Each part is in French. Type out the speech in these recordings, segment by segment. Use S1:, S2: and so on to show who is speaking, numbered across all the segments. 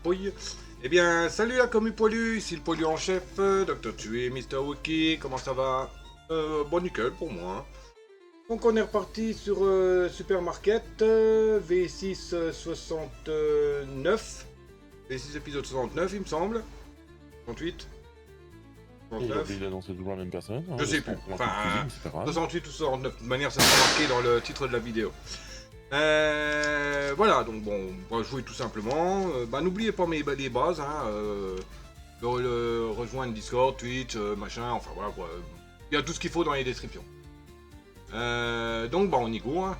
S1: Pouille. Eh bien, salut la commu poilu, ici le poilu en chef, Dr. Tué, Mr. Wookie, comment ça va? Bon nickel pour moi. Hein. Donc on est reparti sur Supermarket, V6 69, V6 épisode 69 il me semble, 68,
S2: Il a
S1: 69,
S2: oublié d'annoncer toujours la même personne. Hein,
S1: je sais plus,
S2: pour un coup de
S1: enfin
S2: cuisine, c'est pas grave.
S1: 68 ou 69, de toute manière ça sera marqué dans le titre de la vidéo. Voilà, donc bon, on va jouer tout simplement. N'oubliez pas les bases, hein, rejoindre Discord, Twitch, machin, enfin voilà quoi. Il y a tout ce qu'il faut dans les descriptions. Donc on y go. Hein.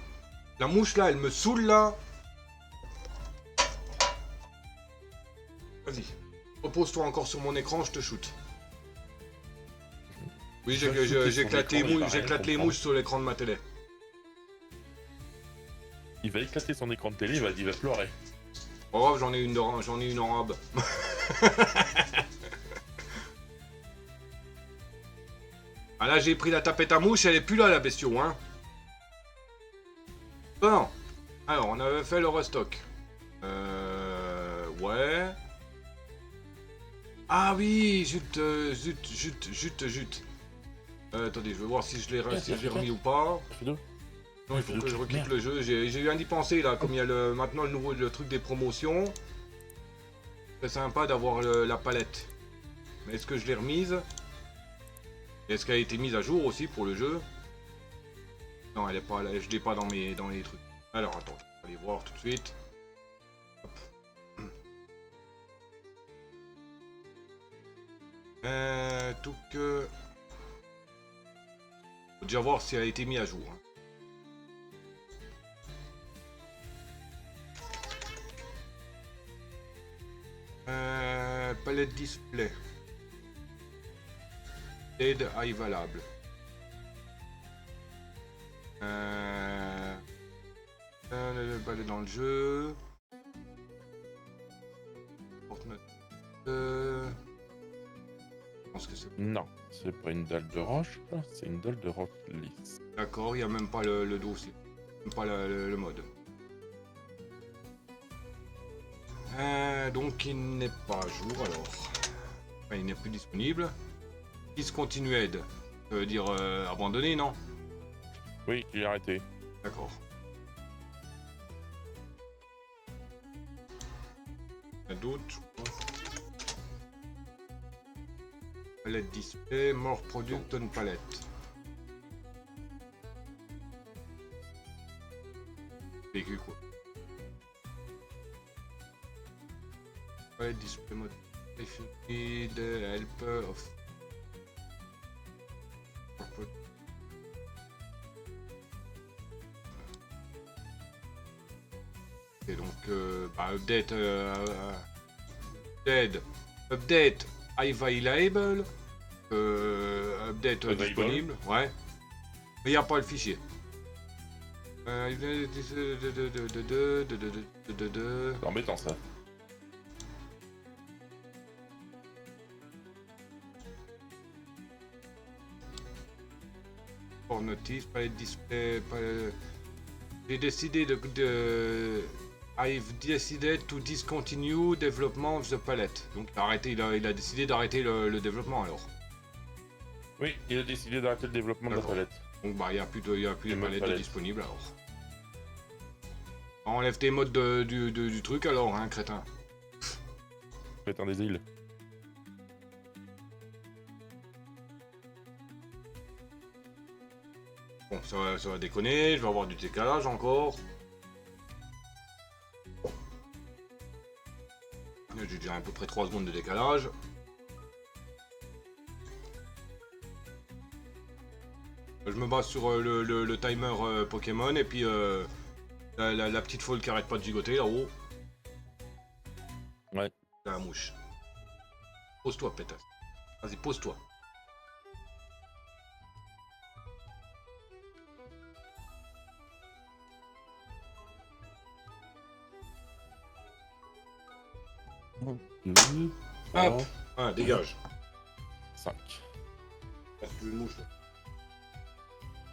S1: La mouche là, elle me saoule là. Vas-y, repose-toi encore sur mon écran, je te shoot. Oui, j'éclate les mouches sur l'écran de ma télé.
S2: Il va éclater son écran de télé, il va pleurer.
S1: Oh, j'en ai une en robe. Ah là, j'ai pris la tapette à mouche, elle est plus là, la bestio, hein. Bon. Alors, on avait fait le restock. Ouais. Ah oui, zut. Attendez, je vais voir si je l'ai remis ou pas. Non, il faut que je requitte le jeu. J'ai eu un d'y penser là, comme il y a maintenant le truc des promotions. C'est sympa d'avoir la palette. Mais est-ce que je l'ai remise? Est-ce qu'elle a été mise à jour aussi pour le jeu? Non, elle est pas là, je l'ai pas dans les trucs. Alors attends, on va aller voir tout de suite. Hop. Tout que... Faut déjà voir si elle a été mise à jour. Hein. Palette display. Aide high valable. Balai dans le jeu. Je pense que c'est...
S2: Non, c'est pas une dalle de roche, c'est une dalle de roche lisse.
S1: D'accord, il n'y a même pas le dossier. Même pas le mode. Donc il n'est pas à jour alors. Enfin, il n'est plus disponible. Discontinued. Ça veut dire abandonné, non?
S2: Oui, il a arrêté.
S1: D'accord. Il y a d'autres, je crois. Palette display, more product on palette. Vécu quoi. Palette display mode. If you need help of. Et donc, update, update available, update disponible, ouais, mais il n'y a pas le fichier.
S2: C'est embêtant ça.
S1: Pour notice, palette display, j'ai décidé I've decided to discontinue development of the palette. Donc il a décidé d'arrêter le développement alors.
S2: Oui, il a décidé d'arrêter le développement de la palette.
S1: Donc il n'y a plus de palette disponible alors. Enlève tes modes du truc alors, hein, crétin.
S2: Crétin des îles.
S1: Bon, ça va déconner, je vais avoir du décalage encore. J'ai déjà à peu près 3 secondes de décalage. Je me base sur le timer Pokémon et puis la petite folle qui arrête pas de gigoter là-haut.
S2: Ouais.
S1: La mouche. Pose-toi, pétasse. Vas-y, pose-toi. Hop. Ah, dégage.
S2: 5.
S1: Parce que une mouche là.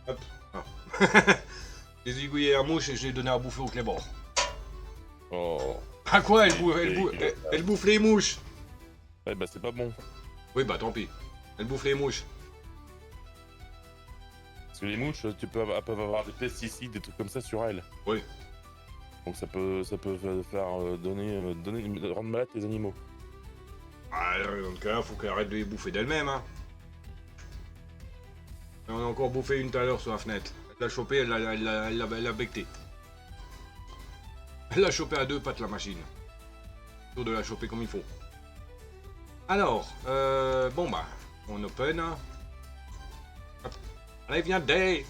S1: Hop. Ah. J'ai zigouillé la mouche et je l'ai donné à bouffer au clébard.
S2: Oh.
S1: Ah quoi, elle bouffe les mouches.
S2: Ouais, bah c'est pas bon.
S1: Oui, bah tant pis. Elle bouffe les mouches.
S2: Parce que les mouches, peuvent avoir des pesticides, des trucs comme ça sur elles.
S1: Oui.
S2: Donc ça peut faire rendre malade les animaux.
S1: Ah, dans le cas, faut qu'elle arrête de les bouffer d'elle-même, hein. On a encore bouffé une tout à l'heure sur la fenêtre. Elle l'a chopé, elle l'a becté. Elle l'a chopé à deux pattes, la machine. Sûr de la choper comme il faut. Alors, bon bah, on open. Hop. Allez, viens, Day.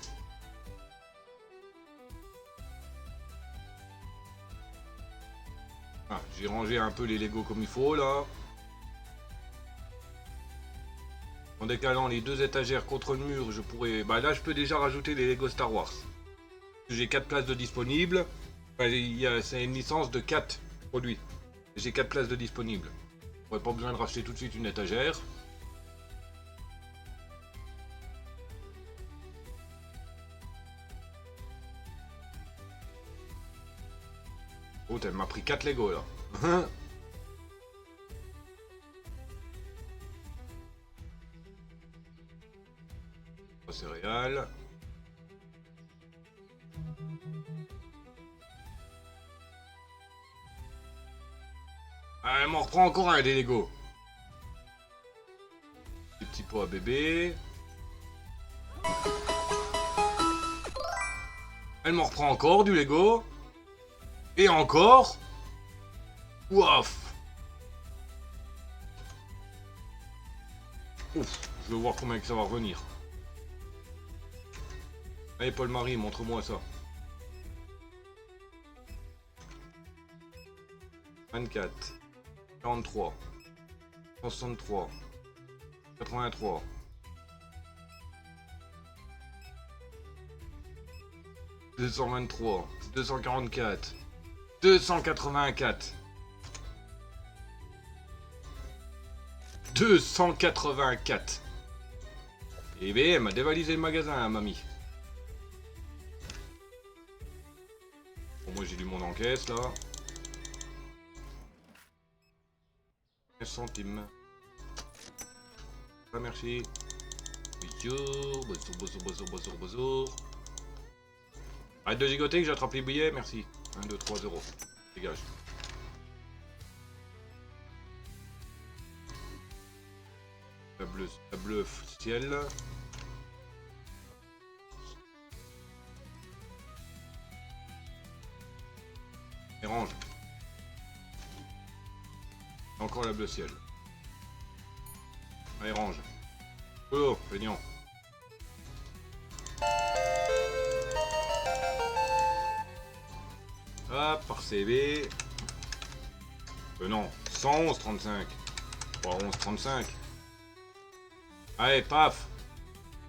S1: Ah, j'ai rangé un peu les Lego comme il faut, là. En décalant les deux étagères contre le mur, je pourrais... Bah là, je peux déjà rajouter les Lego Star Wars. J'ai 4 places de disponibles. Enfin, c'est une licence de 4 produits. J'ai 4 places de disponibles. J'aurais pas besoin de racheter tout de suite une étagère. Oh, elle m'a pris 4 Lego là. Céréales. Ah, elle m'en reprend encore un des Lego. Des petits pots à bébé. Elle m'en reprend encore du Lego. Et encore. Ouaf. Ouf, je veux voir combien que ça va revenir. Allez Paul-Marie, montre-moi ça. 24, 43, 163, 83, 223, 244, 284, 284. Et bien, elle m'a dévalisé le magasin, hein, mamie. Bon, moi j'ai du monde en caisse là. 15 centimes. Ah, merci. Bonjour. Arrête de gigoter que j'attrape les billets, merci. 1, 2, 3 euros. Dégage. La bleue ciel. Et range. Encore la bleu ciel. Allez, range. Oh, feignant. Hop, par CV. Non, 111,35. 311,35. Allez, paf.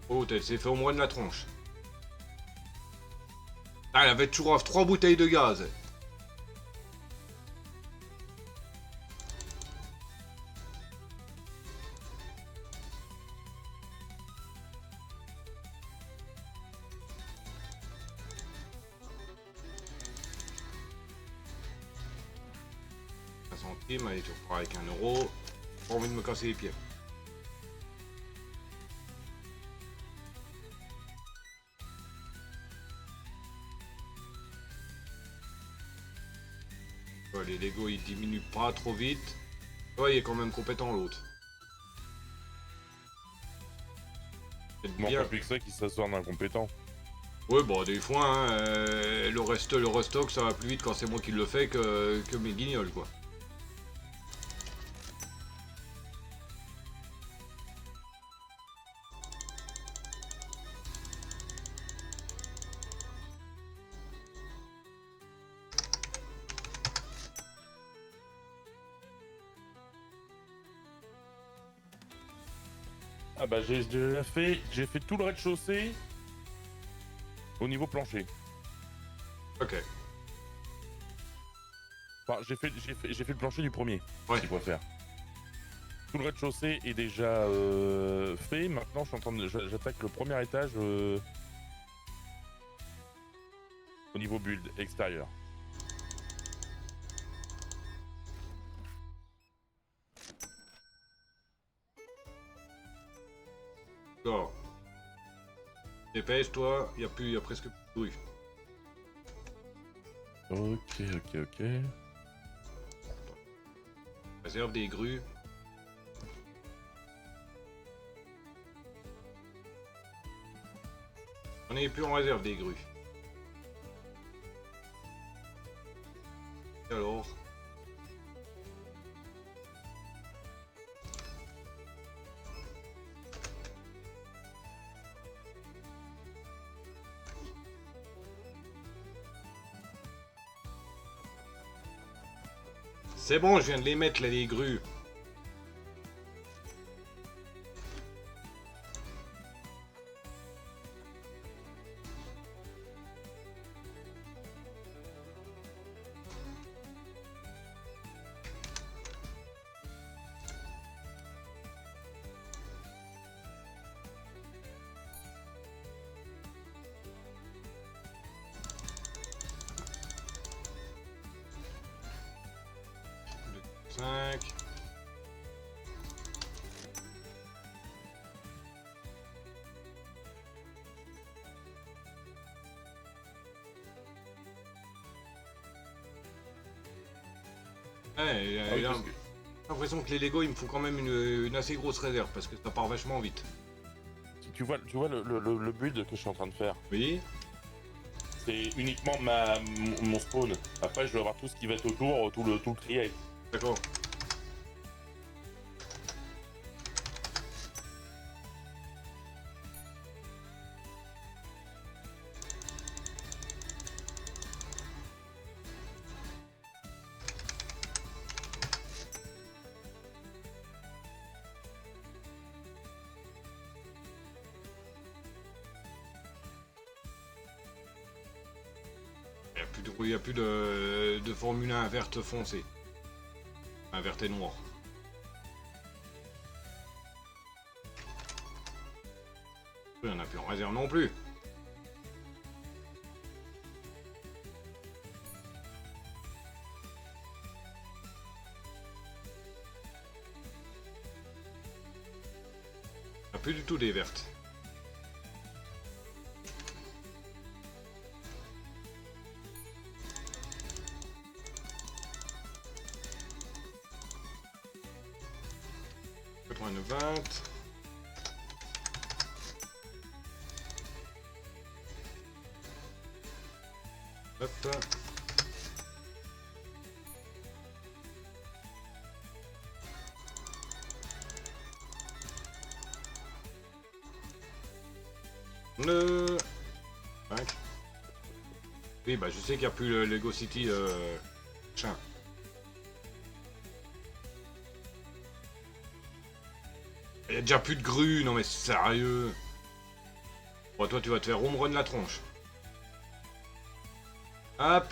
S1: Oh, elle s'est fait au moins de la tronche. Ah, elle avait toujours 3 bouteilles de gaz. Centimes, allez, tu repars avec 1 euro. Pas envie de me casser les pieds. Les Lego ils diminuent pas trop vite. Ouais, il est quand même compétent l'autre.
S2: Bien plus que ça qui s'assoit d'incompétent.
S1: Ouais, bon, des fois, hein, le restock ça va plus vite quand c'est moi qui le fais que mes guignols quoi.
S2: Ah bah j'ai fait tout le rez-de-chaussée au niveau plancher.
S1: Ok.
S2: Enfin, j'ai fait le plancher du premier,
S1: Ouais.
S2: si tu préfères. Tout le rez-de-chaussée est déjà fait. Maintenant, j'attaque le premier étage au niveau build extérieur.
S1: D'accord. Dépêche-toi, il y a presque plus de grues.
S2: Ok.
S1: Réserve des grues. On n'est plus en réserve des grues. Alors. C'est bon, je viens de les mettre là, les grues. Cinq. Ouais,
S2: Ah oui,
S1: j'ai
S2: parce que-
S1: l'impression que les Lego il me faut quand même une assez grosse réserve parce que ça part vachement vite.
S2: tu vois le build que je suis en train de faire.
S1: Oui.
S2: C'est uniquement mon spawn. Après, je vais avoir tout ce qui va être autour, tout le trier.
S1: D'accord. Il n'y a plus de Formule 1 verte foncée. Un vert et noir. Il n'y en a plus en réserve non plus. Il n'y a plus du tout des vertes. Une 20. Hop. Le 5. Oui, bah je sais qu'il n'y a plus le Lego City machin. Il n'y a déjà plus de grues, non mais sérieux. Bon, toi tu vas te faire home run la tronche. Hop.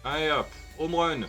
S1: Allez hop, home run.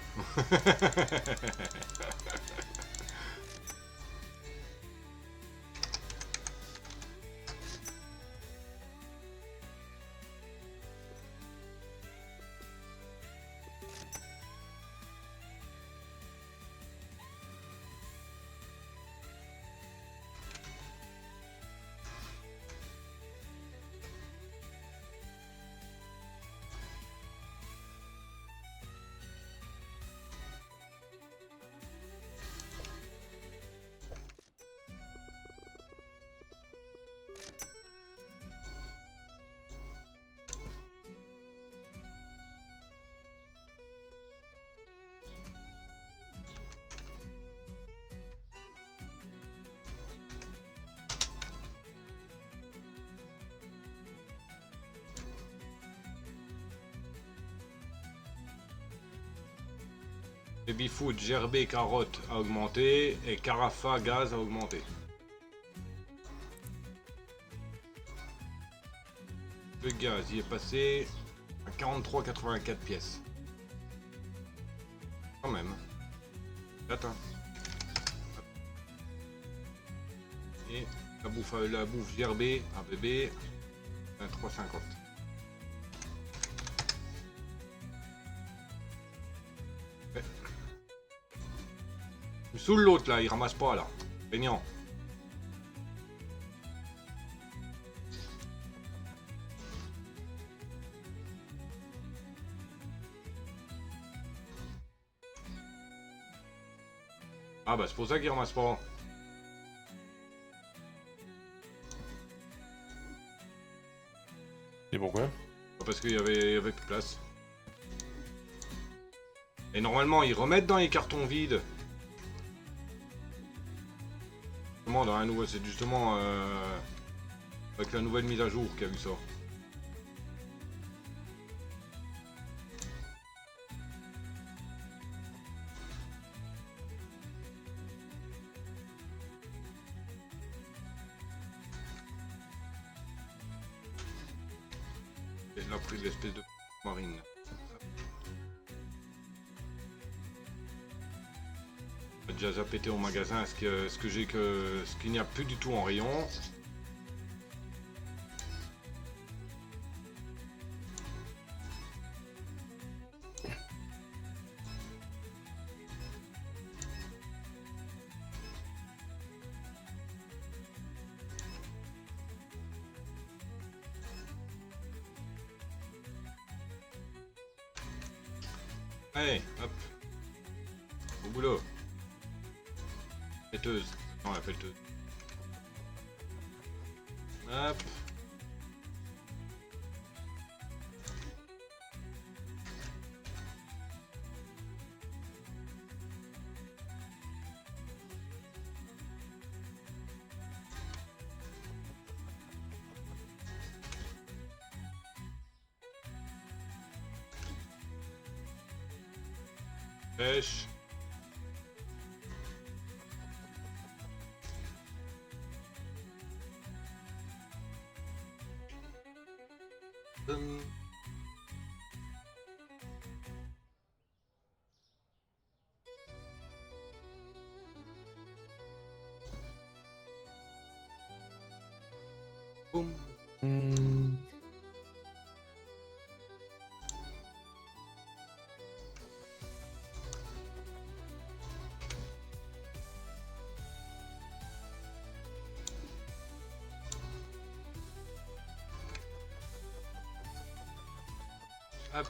S1: Baby food, gerbé, carotte a augmenté et carafa gaz a augmenté. Le gaz y est passé à 43,84 pièces. Quand même. Attends. Et la bouffe gerbée, un bébé, 23,50. Sous l'autre là, il ramasse pas là. Peignant. Ah bah c'est pour ça qu'il ramasse pas.
S2: Et pourquoi?
S1: Parce qu'il y avait plus de place. Et normalement ils remettent dans les cartons vides. Justement dans un nouveau, c'est justement avec la nouvelle mise à jour qu'il y a eu ça. Il a pris l'espèce de marine. J'ai déjà zappété au magasin ce qu'il n'y a plus du tout en rayon. Allez, hop. Au boulot. Pelleteuse. Non, la pelleteuse. Hop. Pêche. Boum. Hop.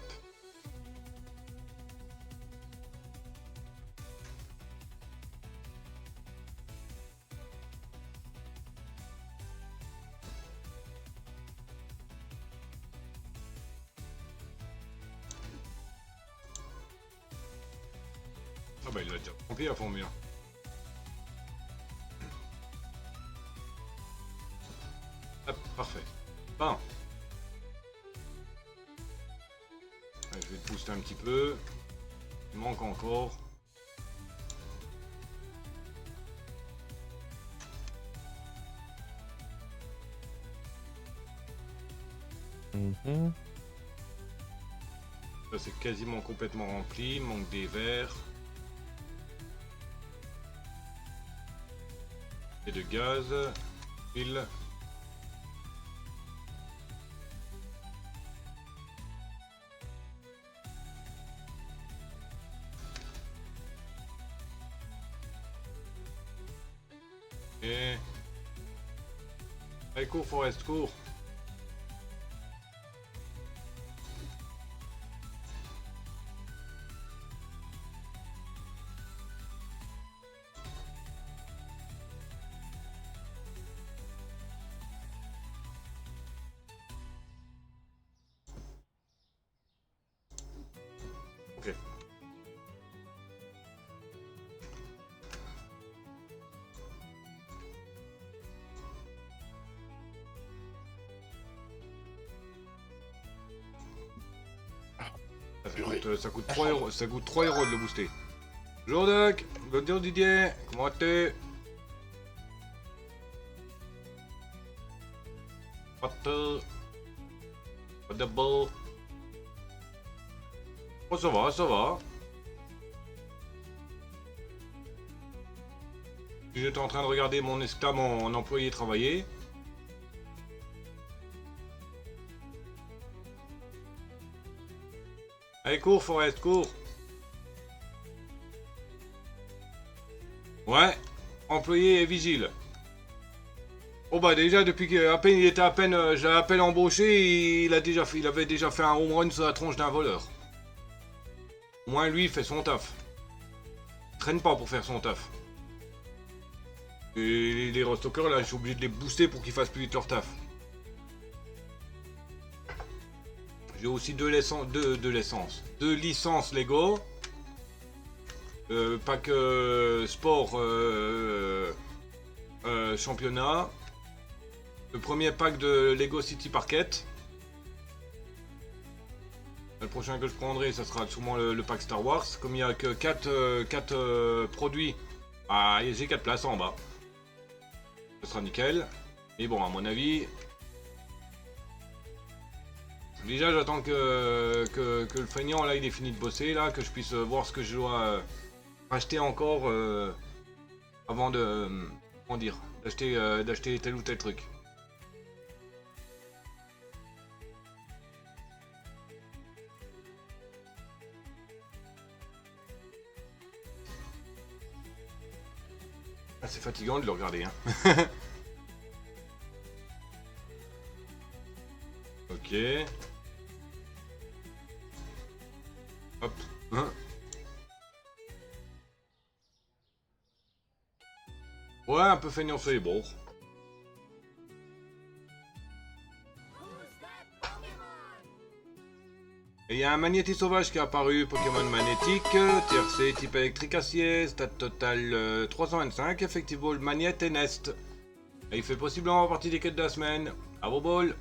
S1: Ah bah il a déjà rempli la formule. Hop, parfait. Bon. Je vais te booster un petit peu. Il manque encore. Ça c'est quasiment complètement rempli. Il manque des verres. Et de gaz. Huile. Et... Allez, cours, Forest, cours. Ok. Ça coûte 3 euros, ça coûte 3 euros de le booster. Bonjour Doc, bonjour Didier, comment vas-tu? Pas de bol. Oh ça va, ça va. J'étais en train de regarder mon esclave en employé travailler. Allez, cours, Forest, cours. Ouais, employé et vigile. Oh bah déjà, depuis qu'il était à peine, je l'ai à peine embauché, il avait déjà fait un home run sur la tronche d'un voleur. Au moins lui, il fait son taf. Il traîne pas pour faire son taf. Et les restockers, là, je suis obligé de les booster pour qu'ils fassent plus vite leur taf. J'ai aussi deux licences Lego. Pack sport championnat. Le premier pack de Lego City Parket. Le prochain que je prendrai, ça sera sûrement le pack Star Wars. Comme il n'y a que 4 produits, j'ai 4 places en bas. Ce sera nickel. Et bon, à mon avis... Déjà, j'attends que le feignant, là, il ait fini de bosser, là, que je puisse voir ce que je dois acheter encore avant de... comment dire, d'acheter tel ou tel truc. Ah, c'est fatigant de le regarder, hein. Ok. Hop. Ouais, un peu feignant sur les bords. Et il y a un magnéti sauvage qui est apparu, Pokémon magnétique, TRC type électrique acier, stade total 325, effective ball, magnète et nest. Et il fait possiblement partie des quêtes de la semaine. Bravo ball.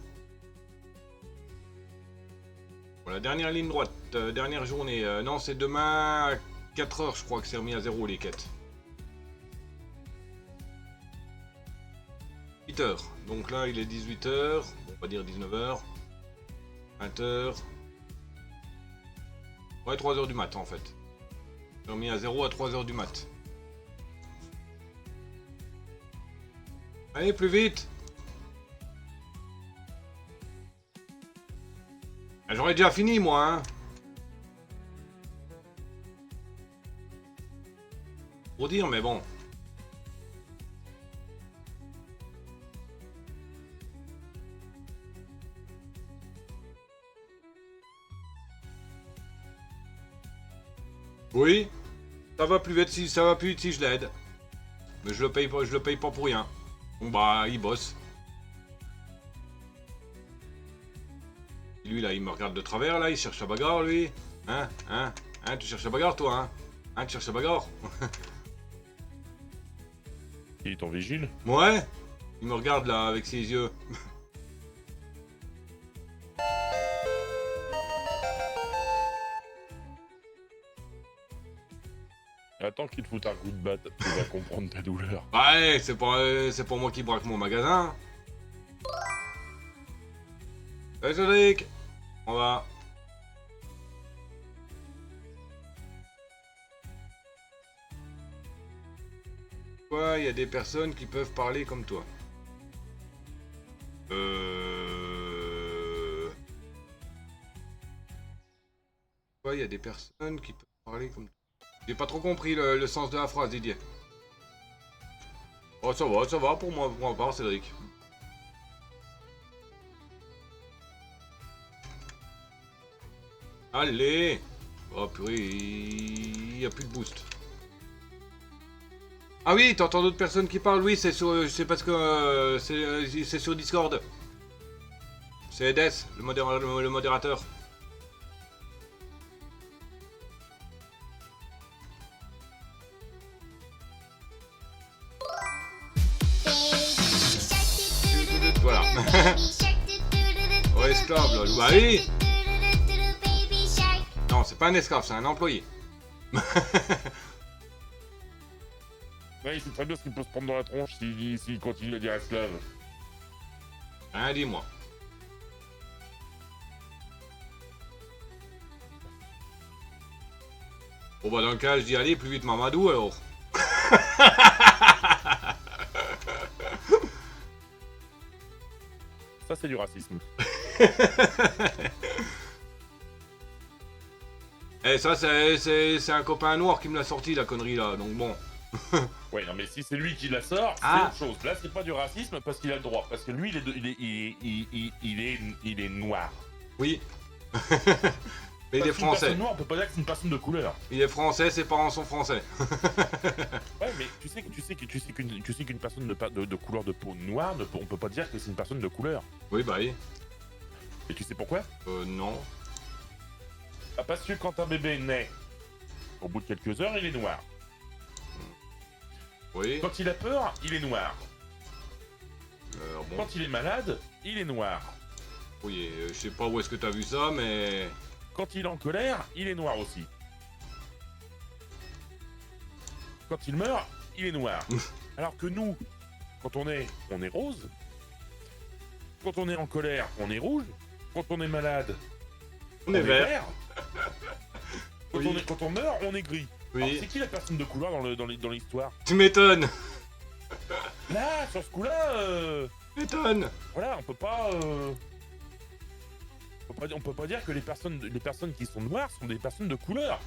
S1: Pour la dernière ligne droite, dernière journée, non c'est demain à 4h je crois que c'est remis à 0 les quêtes. 8h, donc là il est 18h, on va dire 19h, 20h. Ouais, 3h du mat en fait. J'ai remis à 0 à 3h du mat. Allez, plus vite! J'aurais déjà fini moi, hein. Pour dire, mais bon. Oui, ça va plus vite si je l'aide. Mais je le paye pas pour rien. Bon bah il bosse. Et lui là il me regarde de travers là, il cherche la bagarre lui. Hein, tu cherches la bagarre toi hein. Tu cherches la bagarre.
S2: Il est en vigile?
S1: Ouais. Il me regarde là avec ses yeux.
S2: Attends qu'il te foute un coup de batte, tu vas comprendre ta douleur.
S1: Ouais, c'est pour moi qui braque mon magasin. Salut Cédric. On va. Quoi, il y a des personnes qui peuvent parler comme toi. Quoi, il y a des personnes qui peuvent parler comme toi. J'ai pas trop compris le sens de la phrase, Didier. Oh, ça va pour moi, pour ma part, Cédric. Allez! Oh purée, il n'y a plus de boost. Ah oui, t'entends d'autres personnes qui parlent, oui, c'est parce que c'est sur Discord. C'est Edes, le modérateur. Voilà. Oh, esclave, là. Bah oui. Non, c'est pas un esclave, c'est un employé.
S2: Ouais, il sait très bien ce qu'il peut se prendre dans la tronche s'il continue à dire esclave.
S1: Rien dit, moi. Bon bah dans le cas, je dis allez, plus vite Mamadou alors.
S2: Ça, c'est du racisme.
S1: Eh, ça, c'est un copain noir qui me l'a sorti, la connerie là, donc bon.
S2: Ouais, non, mais si c'est lui qui la sort, c'est autre chose. Là, c'est pas du racisme parce qu'il a le droit. Parce que lui, il est noir.
S1: Oui. Mais il est français.
S2: Une personne noire, on peut pas dire que c'est une personne de couleur.
S1: Il est français, ses parents sont français.
S2: Ouais, mais tu sais qu'une personne de couleur de peau noire, on peut pas dire que c'est une personne de couleur.
S1: Oui, bah oui.
S2: Et tu sais pourquoi?
S1: Non.
S2: Ah, parce que quand un bébé naît, au bout de quelques heures, il est noir.
S1: Oui.
S2: Quand il a peur, il est noir.
S1: Bon.
S2: Quand il est malade, il est noir.
S1: Oui, je sais pas où est-ce que t'as vu ça, mais...
S2: Quand il est en colère, il est noir aussi. Quand il meurt, il est noir. Alors que nous, quand on est rose. Quand on est en colère, on est rouge. Quand on est malade,
S1: on est vert.
S2: Oui. Quand on meurt, on est gris.
S1: Oui.
S2: C'est qui la personne de couleur dans l'histoire?
S1: Tu m'étonnes.
S2: Là, sur ce coup-là,
S1: Tu m'étonnes.
S2: voilà, on peut pas dire que les personnes qui sont noires sont des personnes de couleur.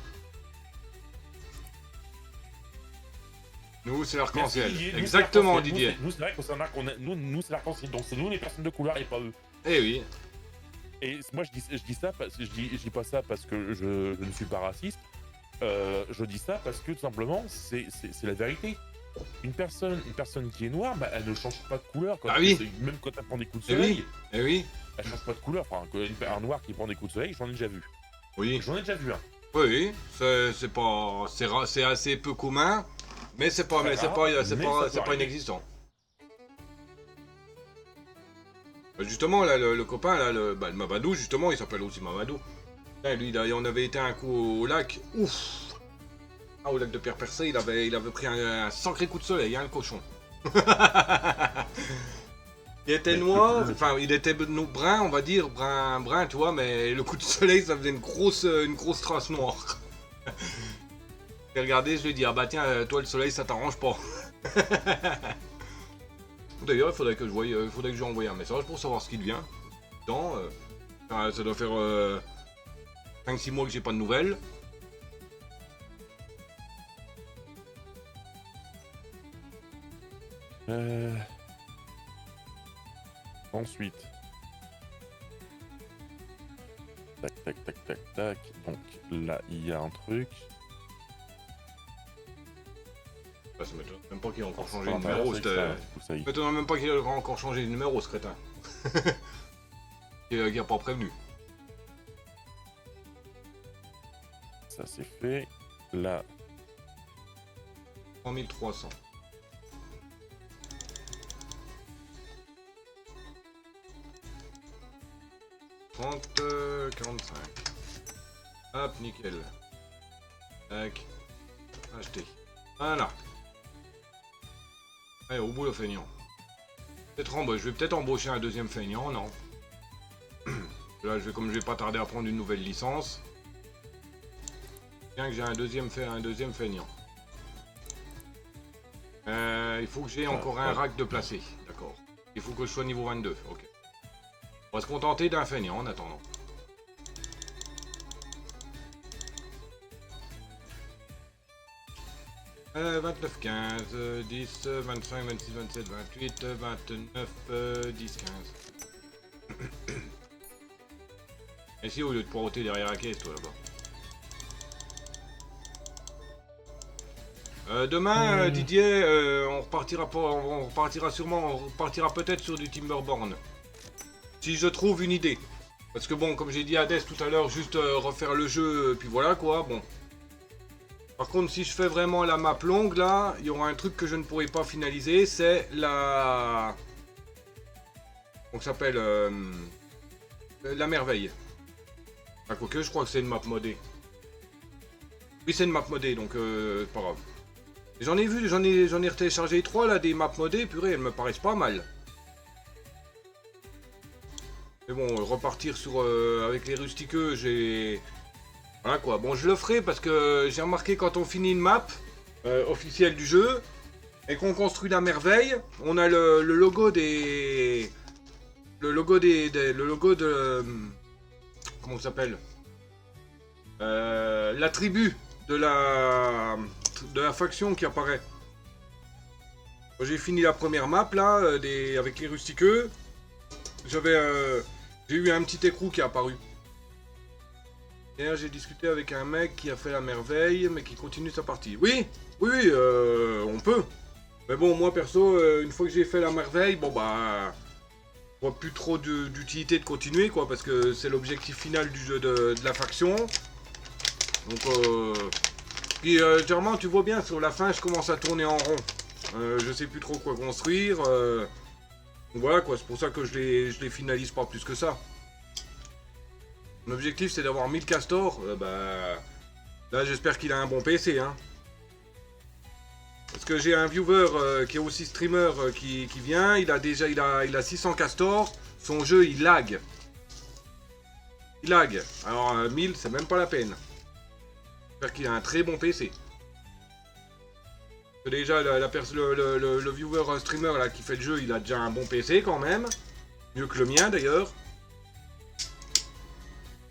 S1: Nous, c'est l'arc-en-ciel.
S2: Merci, Didier.
S1: Exactement,
S2: Nous,
S1: Didier.
S2: Nous, c'est vrai qu'on nous, c'est l'arc-en-ciel. Donc, c'est nous les personnes de couleur et pas eux.
S1: Eh oui.
S2: Et moi, je dis ça parce que je dis pas ça parce que je ne suis pas raciste. Je dis ça parce que tout simplement, c'est la vérité. Une personne qui est noire, bah, elle ne change pas de couleur.
S1: Ah oui.
S2: Même quand elle prend des coups de
S1: Eh
S2: soleil,
S1: oui. Eh oui.
S2: elle change pas de couleur. Enfin, un noir qui prend des coups de soleil, j'en ai déjà vu.
S1: Oui.
S2: J'en ai déjà vu un.
S1: Oui, c'est assez peu commun, mais c'est pas inexistant. Justement, là, le copain, là, le Mamadou, justement, il s'appelle aussi Mamadou. Là, lui, on avait été un coup au lac, ouf. Ah, au lac de Pierre Percé, il avait pris un sacré coup de soleil, hein, le cochon. Il était noir, enfin, il était brun, on va dire, brun, tu vois, mais le coup de soleil, ça faisait une grosse trace noire. J'ai regardé, je lui ai dit, ah bah tiens, toi, le soleil, ça t'arrange pas. D'ailleurs, il faudrait que je lui envoie un message pour savoir ce qu'il devient. Ça doit faire 5-6 mois que j'ai pas de nouvelles.
S2: Ensuite. Tac. Donc là, il y a un truc.
S1: Ça m'étonne même pas qu'il a encore changé de numéro. Ça m'étonne même pas qu'il a encore changé de numéro, ce crétin. Il a pas prévenu.
S2: Ça c'est fait. Là.
S1: 3300. « 45. Hop, nickel. Tac. Acheter. Voilà. Allez, au bout le feignant. Je vais peut-être embaucher un deuxième feignant, non. Là, comme je vais pas tarder à prendre une nouvelle licence. Bien que j'ai un deuxième feignant. Il faut que j'ai encore un rack de placé. D'accord. Il faut que je sois niveau 22. Ok. On va se contenter d'un feignant en attendant. « 29, 15, 10, 25, 26, 27, 28, 29, 10, 15. » Et si au lieu de poireauter derrière la caisse, toi là-bas. Demain, Didier, on repartira peut-être sur du Timberborn. Si je trouve une idée. Parce que bon, comme j'ai dit à Des tout à l'heure, juste refaire le jeu, puis voilà quoi, bon. Par contre, si je fais vraiment la map longue, là, il y aura un truc que je ne pourrai pas finaliser, c'est la... Comment ça s'appelle la merveille. Enfin, quoique, je crois que c'est une map modée. Oui, c'est une map modée, donc c'est pas grave. J'en ai vu, j'en ai téléchargé 3 là, des maps modées, purée, elles me paraissent pas mal. Mais bon, repartir sur avec les rustiqueux, j'ai... Voilà quoi. Bon, je le ferai parce que j'ai remarqué quand on finit une map officielle du jeu et qu'on construit la merveille, on a le logo des... Le logo de... Comment ça s'appelle la tribu de la faction qui apparaît. J'ai fini la première map là, avec les rustiqueux. J'ai eu un petit écrou qui est apparu. Hier, j'ai discuté avec un mec qui a fait la merveille, mais qui continue sa partie. Oui, on peut. Mais bon, moi perso, une fois que j'ai fait la merveille, bon bah... je vois plus trop d'utilité de continuer, quoi, parce que c'est l'objectif final du jeu de la faction. Donc, puis, généralement, tu vois bien, sur la fin, je commence à tourner en rond. Je sais plus trop quoi construire. Donc voilà, quoi, c'est pour ça que je les finalise pas plus que ça. Mon objectif, c'est d'avoir 1000 castors. Bah, là, j'espère qu'il a un bon PC, hein. Parce que j'ai un viewer qui est aussi streamer qui vient. Il a 600 castors. Son jeu, il lag. Il lag. Alors, 1000, c'est même pas la peine. J'espère qu'il a un très bon PC. Parce que déjà, le viewer streamer là, qui fait le jeu, il a déjà un bon PC quand même. Mieux que le mien, d'ailleurs.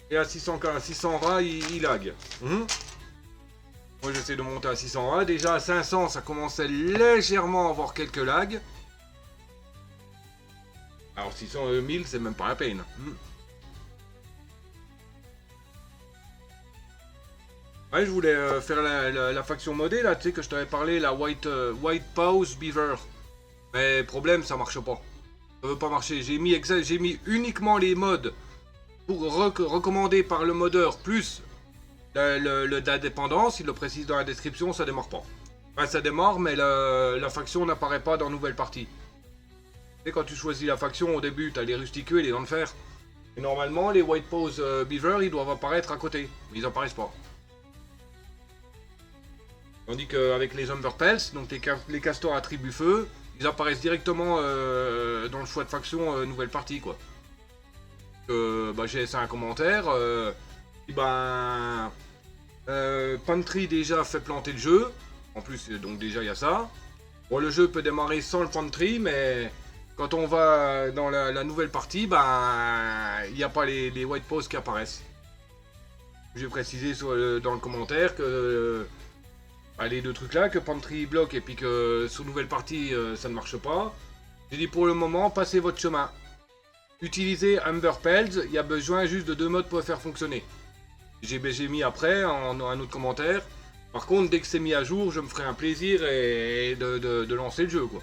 S1: Et à 600 RA, il lag. Moi j'essaie de monter à 600 RA. Déjà à 500, ça commençait légèrement à avoir quelques lags. Alors 600 1000, c'est même pas la peine. Ouais, je voulais faire la faction modée là, tu sais que je t'avais parlé, la White Pause Beaver. Mais problème, ça marche pas. Ça veut pas marcher. J'ai mis uniquement les modes pour recommandés par le modeur plus la dépendance. Il le précise dans la description, ça démarre pas. Enfin, ça démarre, mais la faction n'apparaît pas dans nouvelle partie. Tu sais, quand tu choisis la faction au début, t'as les rustiqueux et les dents de fer. Et normalement, les White Pose Beaver, ils doivent apparaître à côté. Mais ils apparaissent pas. Tandis qu'avec les Umberpels, donc les castors à tribu feu, ils apparaissent directement dans le choix de faction nouvelle partie, quoi. Bah, j'ai laissé un commentaire. Pantry déjà fait planter le jeu. En plus, donc déjà il y a ça. Bon, le jeu peut démarrer sans le Pantry, mais quand on va dans la nouvelle partie, il n'y a pas les white posts qui apparaissent. J'ai précisé dans le commentaire que les deux trucs là, que Pantry bloque et puis que sur nouvelle partie ça ne marche pas. J'ai dit pour le moment, passez votre chemin. Utilisez Umberpels, il y a besoin juste de 2 modes pour le faire fonctionner. J'ai mis après un autre commentaire. Par contre, dès que c'est mis à jour, je me ferai un plaisir de lancer le jeu, quoi.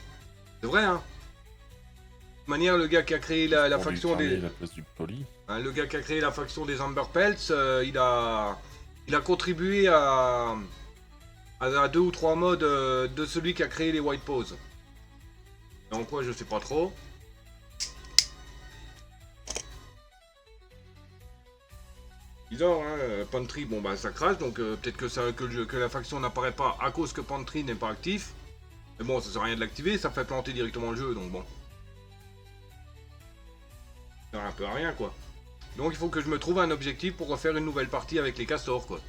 S1: C'est vrai, hein. De toute manière, le gars qui a créé la faction des... le gars qui a créé la faction des Umberpels, il a contribué à 2 ou 3 modes de celui qui a créé les White Pose. En quoi, je sais pas trop. Bizarre, hein, Pantry, bon bah ça crache, donc peut-être que la faction n'apparaît pas à cause que Pantry n'est pas actif. Mais bon, ça sert à rien de l'activer, ça fait planter directement le jeu, donc bon. Ça sert un peu à rien, quoi. Donc il faut que je me trouve un objectif pour refaire une nouvelle partie avec les castors, quoi.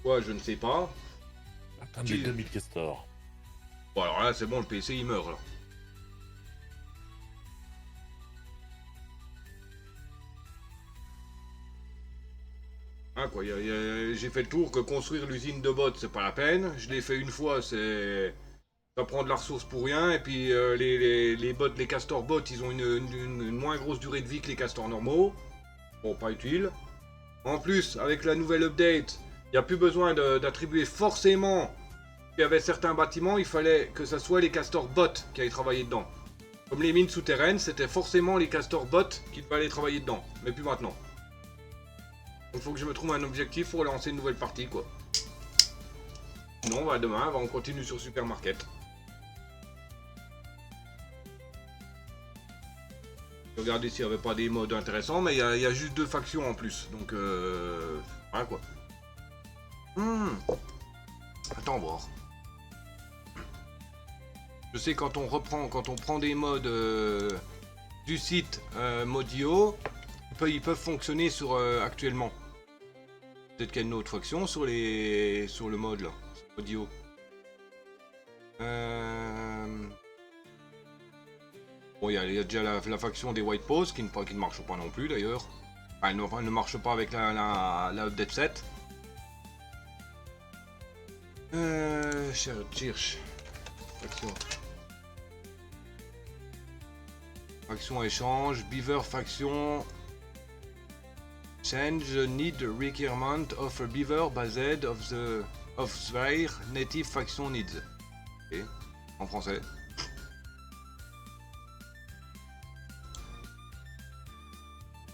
S1: Ouais, je ne sais pas.
S2: Attendez 2000 castors.
S1: Bon alors là, c'est bon, le PC il meurt, là. Quoi, j'ai fait le tour que construire l'usine de bots c'est pas la peine. Je l'ai fait une fois, ça prend de la ressource pour rien. Et puis les bots, les castors bots, ils ont une moins grosse durée de vie que les castors normaux. Bon, pas utile. En plus, avec la nouvelle update, il n'y a plus besoin d'attribuer forcément. Il y avait certains bâtiments, il fallait que ça soit les castors bots qui allaient travailler dedans. Comme les mines souterraines, c'était forcément les castors bots qui devaient aller travailler dedans. Mais plus maintenant. Il faut que je me trouve un objectif pour lancer une nouvelle partie, quoi. Sinon, demain, on continue sur Supermarket. Regardez s'il n'y avait pas des modes intéressants, mais il y a juste 2 factions en plus. Donc, voilà, quoi. Attends, voir. Je sais quand on prend des modes du site Modio, ils peuvent fonctionner sur actuellement. Peut-être qu'il y a une autre faction sur le mode là, audio. Bon, il y a déjà la faction des White Posts qui ne marche pas non plus d'ailleurs. Enfin, elle ne marche pas avec la update 7. Chirch. Faction. Faction échange, Beaver faction. change the need requirement of a beaver based of their native faction needs. Ok, en français.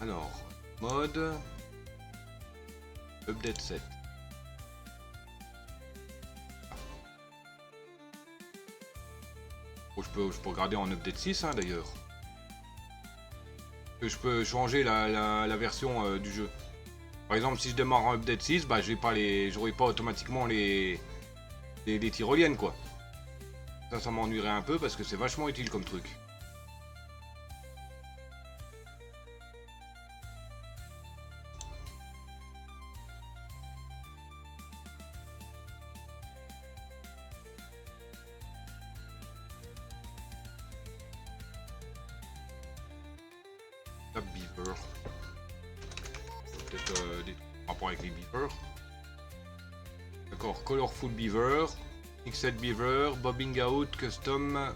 S1: Alors, mode update 7. Oh, je peux regarder en update 6 hein, d'ailleurs. Je peux changer la version du jeu. Par exemple, si je démarre en update 6, bah j'aurai pas automatiquement les tyroliennes quoi. Ça m'ennuierait un peu parce que c'est vachement utile comme truc. La beaver. Peut-être des trucs en rapport avec les beavers. D'accord, colorful beaver. Mixed beaver, bobbing out, custom.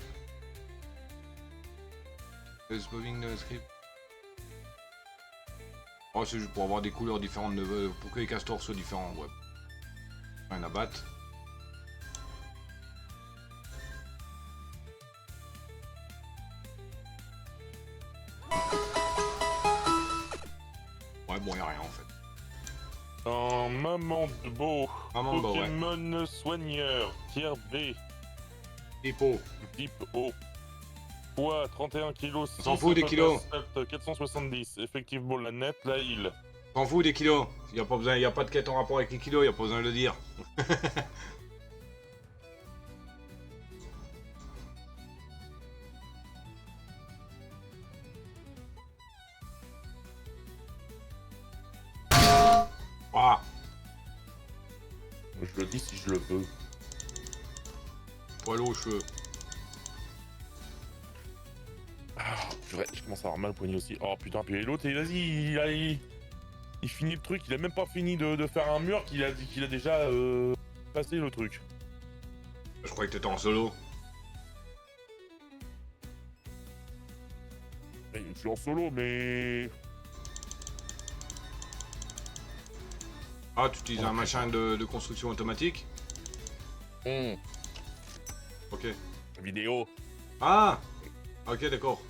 S1: Bobbing script. Oh, c'est juste pour avoir des couleurs différentes, pour que les castors soient différents, ouais. Rien à battre. Ouais, bon, y'a rien en fait.
S2: Un maman de beau.
S1: Pokémon
S2: ouais. Soigneur, tiers B.
S1: Type
S2: O. Poids 31 kg.
S1: S'en fout des kilos.
S2: 470. Effectivement, la net, la île.
S1: S'en fout des kilos. Y a pas besoin, y a pas de quête en rapport avec les kilos, y a pas besoin de le dire. Ah.
S2: Je le dis si je le veux.
S1: Poil aux cheveux.
S2: Ah, purée, je commence à avoir mal au poignet aussi. Oh putain, puis l'autre, vas-y, il finit le truc, il a même pas fini de faire un mur qu'il a déjà passé le truc.
S1: Je croyais que t'étais en solo.
S2: Je suis en solo, mais...
S1: Ah, tu utilises un machin de construction automatique? Ok.
S2: Vidéo.
S1: Ah. Ok, d'accord.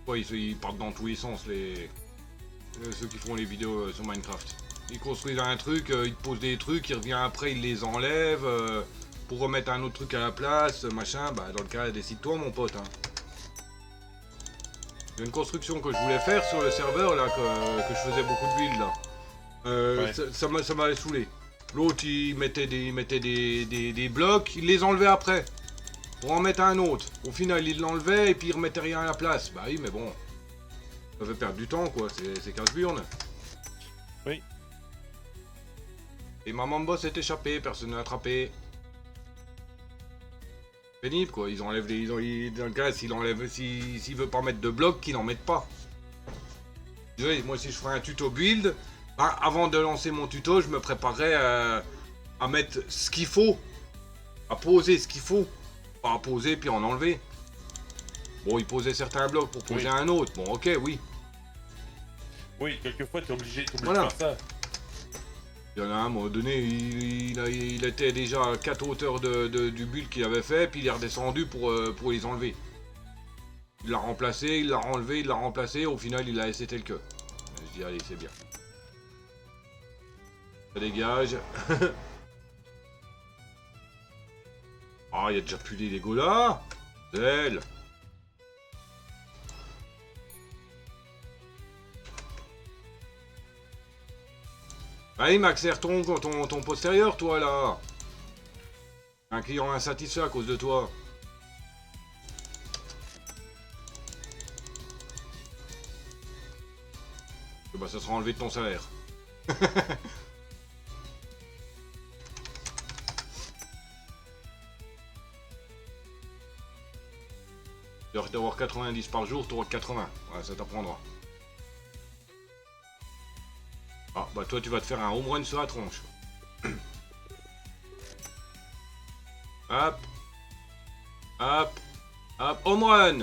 S1: Ouais, ils partent dans tous les sens, ceux qui font les vidéos sur Minecraft. Ils construisent un truc, ils te posent des trucs, ils reviennent après, ils les enlèvent pour remettre un autre truc à la place, machin. Bah, dans le cas, décide-toi, mon pote. Hein. Il y a une construction que je voulais faire sur le serveur, là, que je faisais beaucoup de builds, là. Ouais. Ça m'avait saoulé. L'autre, il mettait des blocs, il les enlevait après. Pour en mettre un autre. Au final, il l'enlevait et puis il remettait rien à la place. Bah oui, mais bon. Ça fait perdre du temps, quoi. C'est casse-burne.
S2: Oui.
S1: Et ma mambo s'est échappée, personne ne l'a attrapé. Pénible, quoi. Ils enlèvent les... Dans le cas, s'il veut pas mettre de blocs, qu'il n'en mette pas. Désolé, moi, si je ferais un tuto build, bah, avant de lancer mon tuto, je me préparerais à mettre ce qu'il faut. À poser ce qu'il faut. Pas à poser puis en enlever. Bon, il posait certains blocs pour poser un autre. Bon, ok, oui.
S2: Oui, quelquefois, t'es obligé de
S1: voilà.
S2: faire ça.
S1: Il y en a un, à un moment donné, il était déjà à 4 hauteurs du build qu'il avait fait, puis il est redescendu pour les enlever. Il l'a remplacé, il l'a enlevé, il l'a remplacé, au final, il l'a laissé tel que. Je dis, allez, c'est bien. Ça dégage. Ah, il y a déjà plus les Lego là. Zelle. Allez, Max, serre ton postérieur, toi, là. Un client insatisfait à cause de toi. Bah, ça sera enlevé de ton salaire. D'avoir 90 par jour, tu auras 80. Ouais, ça t'apprendra. Ah, bah toi, tu vas te faire un home run sur la tronche. Hop. Hop. Hop. Home run.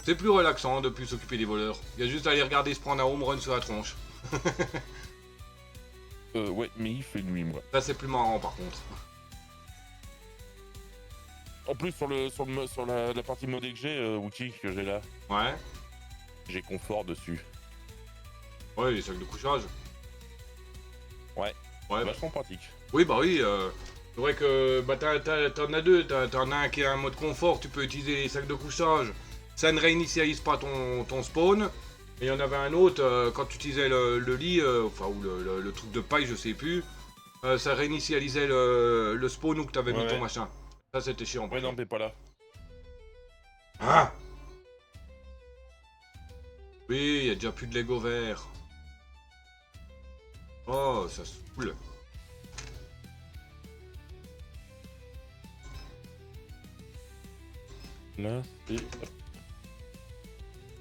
S1: C'est plus relaxant de plus s'occuper des voleurs. Il y a juste à les regarder se prendre un home run sur la tronche.
S2: Ouais, mais il fait nuit, moi.
S1: Ça, c'est plus marrant, par contre.
S2: En plus, sur la partie modée que j'ai, Wookie, que j'ai là,
S1: Ouais.
S2: j'ai confort dessus.
S1: Ouais, les sacs de couchage.
S2: Ouais.
S1: Ouais.
S2: Vachement pratique.
S1: Oui, bah oui. C'est vrai que bah, t'en as deux. T'en as un qui a un mode confort, tu peux utiliser les sacs de couchage. Ça ne réinitialise pas ton spawn. Et il y en avait un autre, quand tu utilisais le lit, enfin, ou le truc de paille, je sais plus. Ça réinitialisait le spawn où que t'avais mis ton machin. Ça, c'était chiant.
S2: Ouais, non, mais pas là.
S1: Ah! Oui, il y a déjà plus de Lego vert. Oh, ça saoule.
S2: Là, c'est...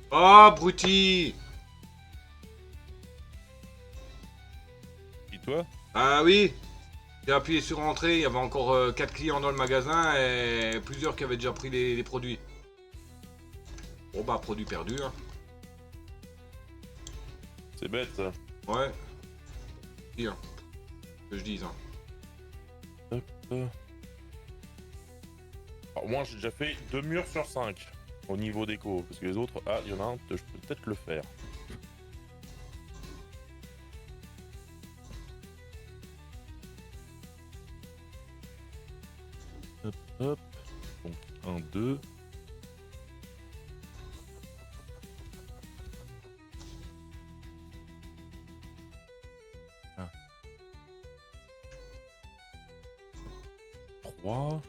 S1: Oh, Bruti!
S2: Et toi?
S1: Ah oui! J'ai appuyé sur entrée, il y avait encore 4 clients dans le magasin et plusieurs qui avaient déjà pris les produits. Bon bah, produit perdu, hein.
S2: C'est bête, ça.
S1: Ouais. Bien. Que je dise, hein.
S2: Hop. Alors, moi, j'ai déjà fait 2 murs sur 5 au niveau déco. Parce que les autres, ah, il y en a un, je peux peut-être le faire. Hop, hop. Donc, 1, 2. Ah. 3.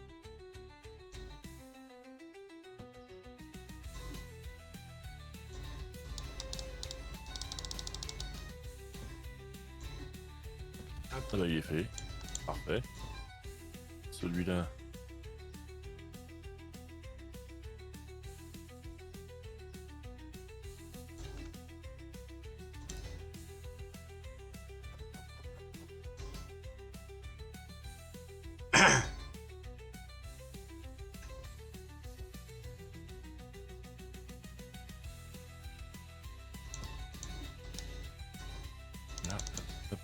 S2: Ah bah, il est fait. Parfait. Celui-là. Là, hop, hop.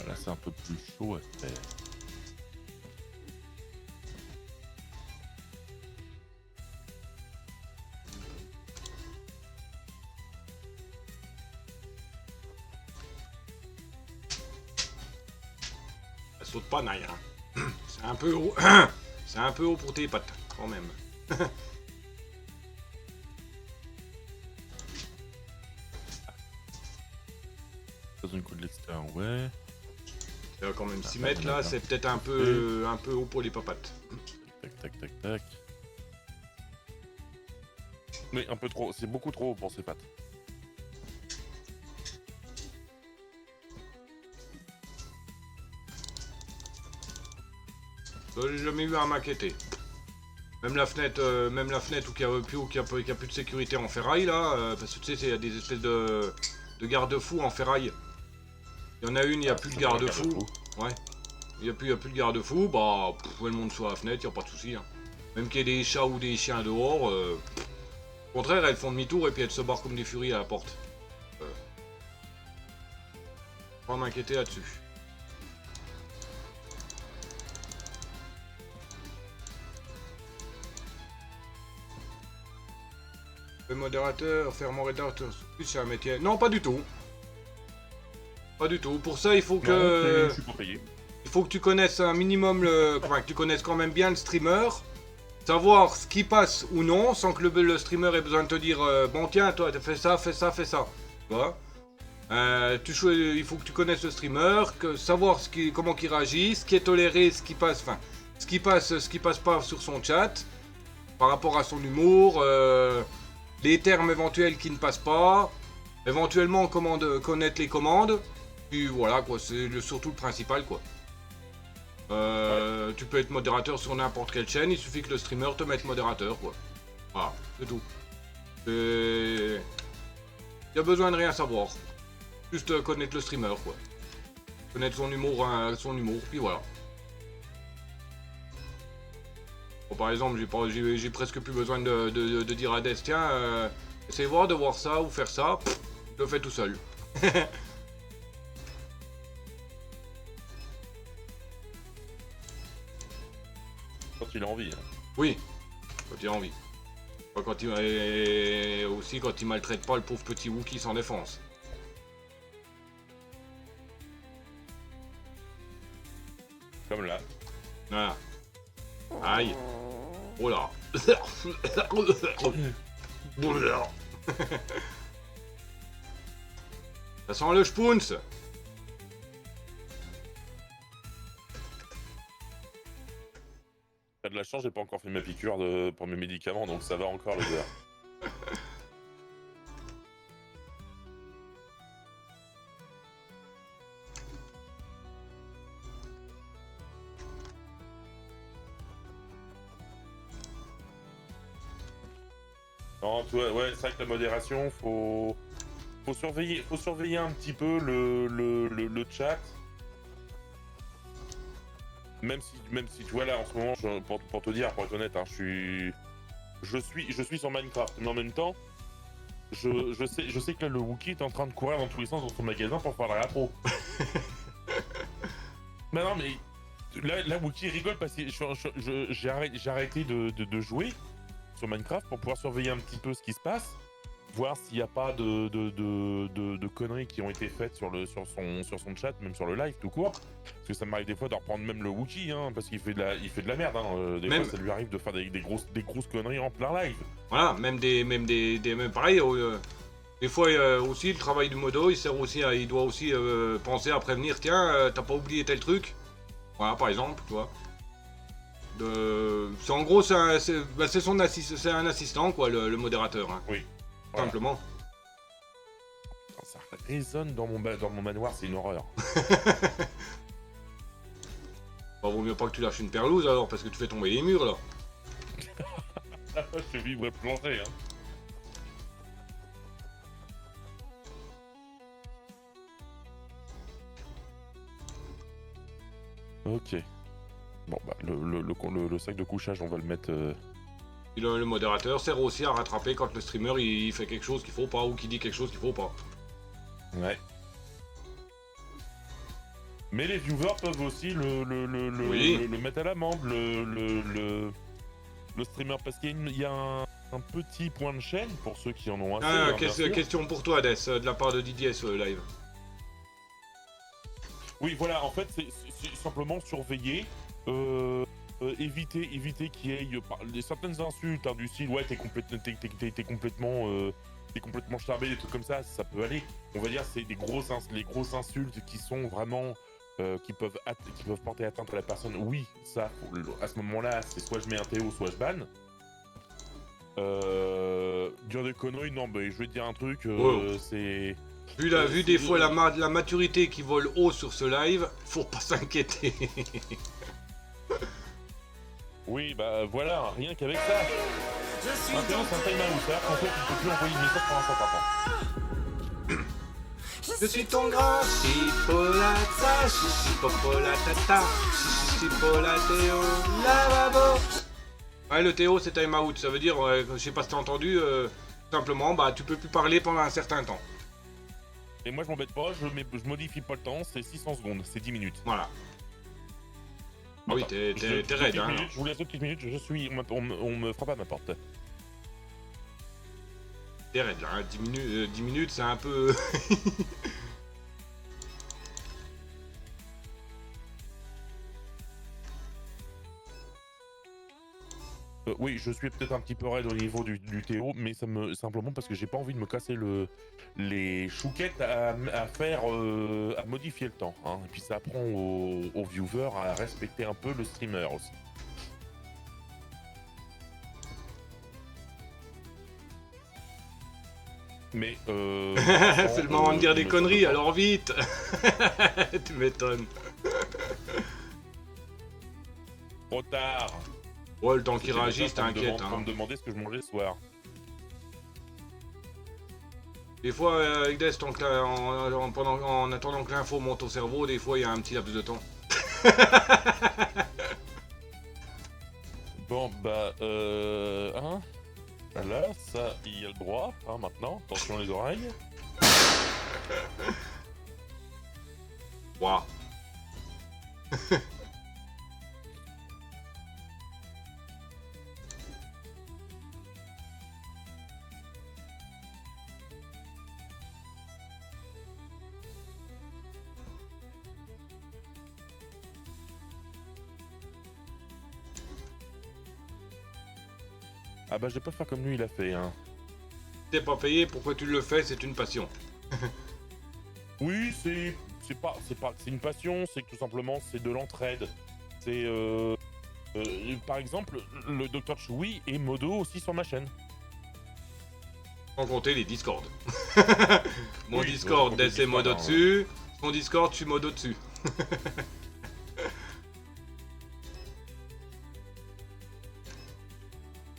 S2: Là, c'est un peu plus chaud à faire.
S1: Ça saute pas, Naya. C'est un peu haut. C'est un peu haut pour tes pattes, quand même.
S2: Dans une côtelette, ouais.
S1: Il y a quand même 6 mètres là, c'est peut-être un peu haut pour les papates.
S2: Tac, tac, tac, tac. Mais un peu trop, c'est beaucoup trop haut pour ses pattes.
S1: J'ai jamais eu un maquetté. Même la fenêtre où il n'y a plus de sécurité en ferraille là, parce que tu sais, il y a des espèces de garde-fous en ferraille. Il y en a une, il n'y a plus de garde-fou. Ouais. Il n'y a plus de garde-fou, bah, elle monte sur la fenêtre, il n'y a pas de souci. Hein. Même qu'il y ait des chats ou des chiens dehors, au contraire, elles font demi-tour et puis elles se barrent comme des furies à la porte. Pas m'inquiéter là-dessus. Le modérateur, faire mon rédacteur, plus c'est un métier. Non, pas du tout. Pas du tout. Pour ça, il faut que...
S2: Je suis pas payé.
S1: Il faut que tu connaisses un minimum Enfin, que tu connaisses quand même bien le streamer. Savoir ce qui passe ou non, sans que le streamer ait besoin de te dire bon tiens, toi, fais ça, fais ça, fais ça. Tu vois il faut que tu connaisses le streamer, savoir comment il réagit, ce qui est toléré, ce qui passe, enfin, ce qui passe pas sur son chat, par rapport à son humour, les termes éventuels qui ne passent pas, éventuellement connaître les commandes. Puis voilà quoi, c'est surtout le principal quoi. Tu peux être modérateur sur n'importe quelle chaîne, il suffit que le streamer te mette modérateur quoi. Voilà, c'est tout. Il y a besoin de rien savoir. Juste connaître le streamer quoi. Connaître son humour, puis voilà. Bon, par exemple, j'ai presque plus besoin de dire à Des, tiens, essayez de voir ça ou faire ça, je le fais tout seul.
S2: Quand il a envie. Hein.
S1: Oui, quand il a envie. Et aussi quand il maltraite pas le pauvre petit Wookie sans défense.
S2: Comme là.
S1: Voilà. Aïe. Oh là. Ça sent le spoons.
S2: T'as de la chance, j'ai pas encore fait ma piqûre pour mes médicaments, donc ça va encore le gars. Non, tu vois, ouais, c'est vrai que la modération, faut surveiller un petit peu le chat. Même si tu vois là en ce moment, pour te dire, pour être honnête, hein, je suis sur Minecraft, mais en même temps, je sais que là, le Wookie est en train de courir dans tous les sens dans son magasin pour faire la réappro. Mais non, mais là Wookie rigole parce que j'ai arrêté de jouer sur Minecraft pour pouvoir surveiller un petit peu ce qui se passe, voir s'il n'y a pas de conneries qui ont été faites sur son chat, même sur le live tout court. Parce que ça m'arrive des fois de reprendre même le Wookie, hein, parce qu'il fait de la merde. Hein. Des fois, ça lui arrive de faire des grosses conneries en plein live.
S1: Voilà, même pareil. Des fois aussi, le travail du modo, il doit aussi penser à prévenir. Tiens, t'as pas oublié tel truc. Voilà, par exemple, tu vois. En gros, c'est un assistant, quoi, le modérateur. Hein.
S2: Oui.
S1: Voilà. Simplement.
S2: Ça résonne dans mon manoir, c'est une horreur.
S1: Bah, vaut mieux pas que tu lâches une perlouse alors, parce que tu fais tomber les murs là.
S2: Je fais vivre plancher, hein. Ok. Bon, bah, le sac de couchage, on va le mettre.
S1: Le modérateur sert aussi à rattraper quand le streamer il fait quelque chose qu'il faut pas ou qu'il dit quelque chose qu'il faut pas.
S2: Ouais. Mais les viewers peuvent aussi le mettre à l'amende, le streamer, parce qu'il y a un petit point de chaîne pour ceux qui en ont assez.
S1: Question pour toi, Des, de la part de Didier sur le live.
S2: Oui, voilà, en fait, c'est simplement surveiller, éviter qu'il y ait certaines insultes, hein, du style, ouais, t'es complètement charbé, des trucs comme ça peut aller. On va dire, c'est les grosses insultes qui sont vraiment, qui peuvent porter atteinte à la personne. Oui, ça, à ce moment-là, c'est soit je mets un TO, soit je banne. Dire des conneries, non, bah, je vais te dire un truc, c'est...
S1: Vu des fois la maturité qui vole haut sur ce live, faut pas s'inquiéter.
S2: Oui, bah voilà, rien qu'avec ça. Maintenant, c'est un timeout, c'est-à-dire qu'en fait, tu peux plus envoyer de message pour un certain temps.
S1: Je suis ton grand chipolata, chichipopolatata, chichipolateo, lavabo. Ouais, le Théo c'est timeout, ça veut dire, je sais pas si t'as entendu, simplement, bah tu peux plus parler pendant un certain temps.
S2: Et moi je m'embête pas, je modifie pas le temps, c'est 600 secondes, c'est 10 minutes.
S1: Voilà. Ah oui, t'es raide, hein.
S2: Je vous laisse 2 petites minutes, on me frappe à ma porte.
S1: T'es raide là, hein. 10 minutes c'est un peu...
S2: Oui, je suis peut-être un petit peu raide au niveau du Théo, mais simplement parce que j'ai pas envie de me casser les chouquettes à faire, à modifier le temps. Hein. Et puis ça apprend aux viewers à respecter un peu le streamer aussi. Mais
S1: C'est le moment de dire des conneries, alors vite. Tu m'étonnes.
S2: Trop tard.
S1: Ouais, le temps qu'il réagisse, t'inquiète.
S2: Pour me demander ce que je mangeais ce soir.
S1: Des fois, avec Des, en attendant que l'info monte au cerveau, des fois, il y a un petit laps de temps.
S2: Bon, bah, hein. Là, ça, il y a le droit, hein, maintenant. Attention les oreilles.
S1: Waouh.
S2: Ah bah, je vais pas faire comme lui, il a fait, hein.
S1: T'es pas payé, pourquoi tu le fais? C'est une passion.
S2: Oui, c'est une passion, c'est que tout simplement, c'est de l'entraide. C'est, par exemple, le Dr Choui et Modo aussi sur ma chaîne.
S1: Sans compter les Discord. Mon
S2: Oui,
S1: Discord, Des et Modo
S2: hein,
S1: dessus. Son Discord, je suis Modo dessus.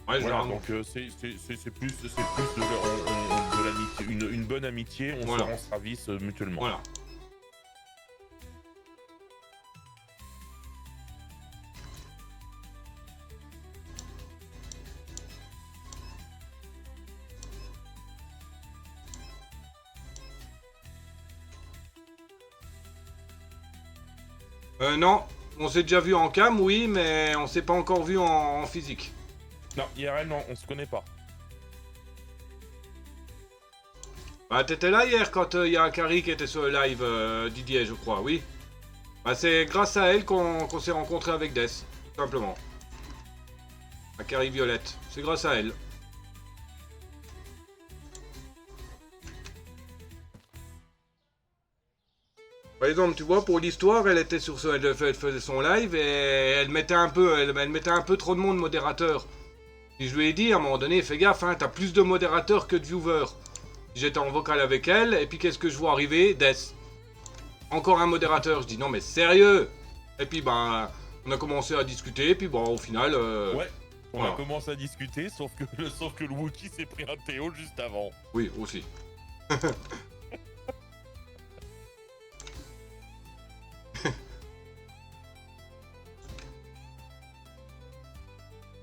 S1: Ouais,
S2: voilà, donc c'est plus de l'amitié, une bonne amitié, on
S1: voilà.
S2: se rend service mutuellement.
S1: Voilà. Non, on s'est déjà vu en cam, oui, mais on s'est pas encore vu en physique.
S2: Non, IRL, non, on se connaît pas.
S1: Bah, t'étais là hier quand il y a Akari qui était sur le live, Didier, je crois, oui. Bah, c'est grâce à elle qu'on s'est rencontré avec Des, tout simplement. Akari Violette, c'est grâce à elle. Par exemple, tu vois, pour l'histoire, elle était sur elle faisait son live et elle mettait un peu trop de monde modérateur. Et je lui ai dit à un moment donné, fais gaffe, hein, t'as plus de modérateurs que de viewers. J'étais en vocal avec elle, et puis qu'est-ce que je vois arriver? Des. Encore un modérateur. Je dis non mais sérieux. Et puis ben, on a commencé à discuter, et puis bon, au final...
S2: Ouais, on
S1: voilà.
S2: a commencé à discuter, sauf que le Wookie s'est pris un Théo juste avant.
S1: Oui, aussi.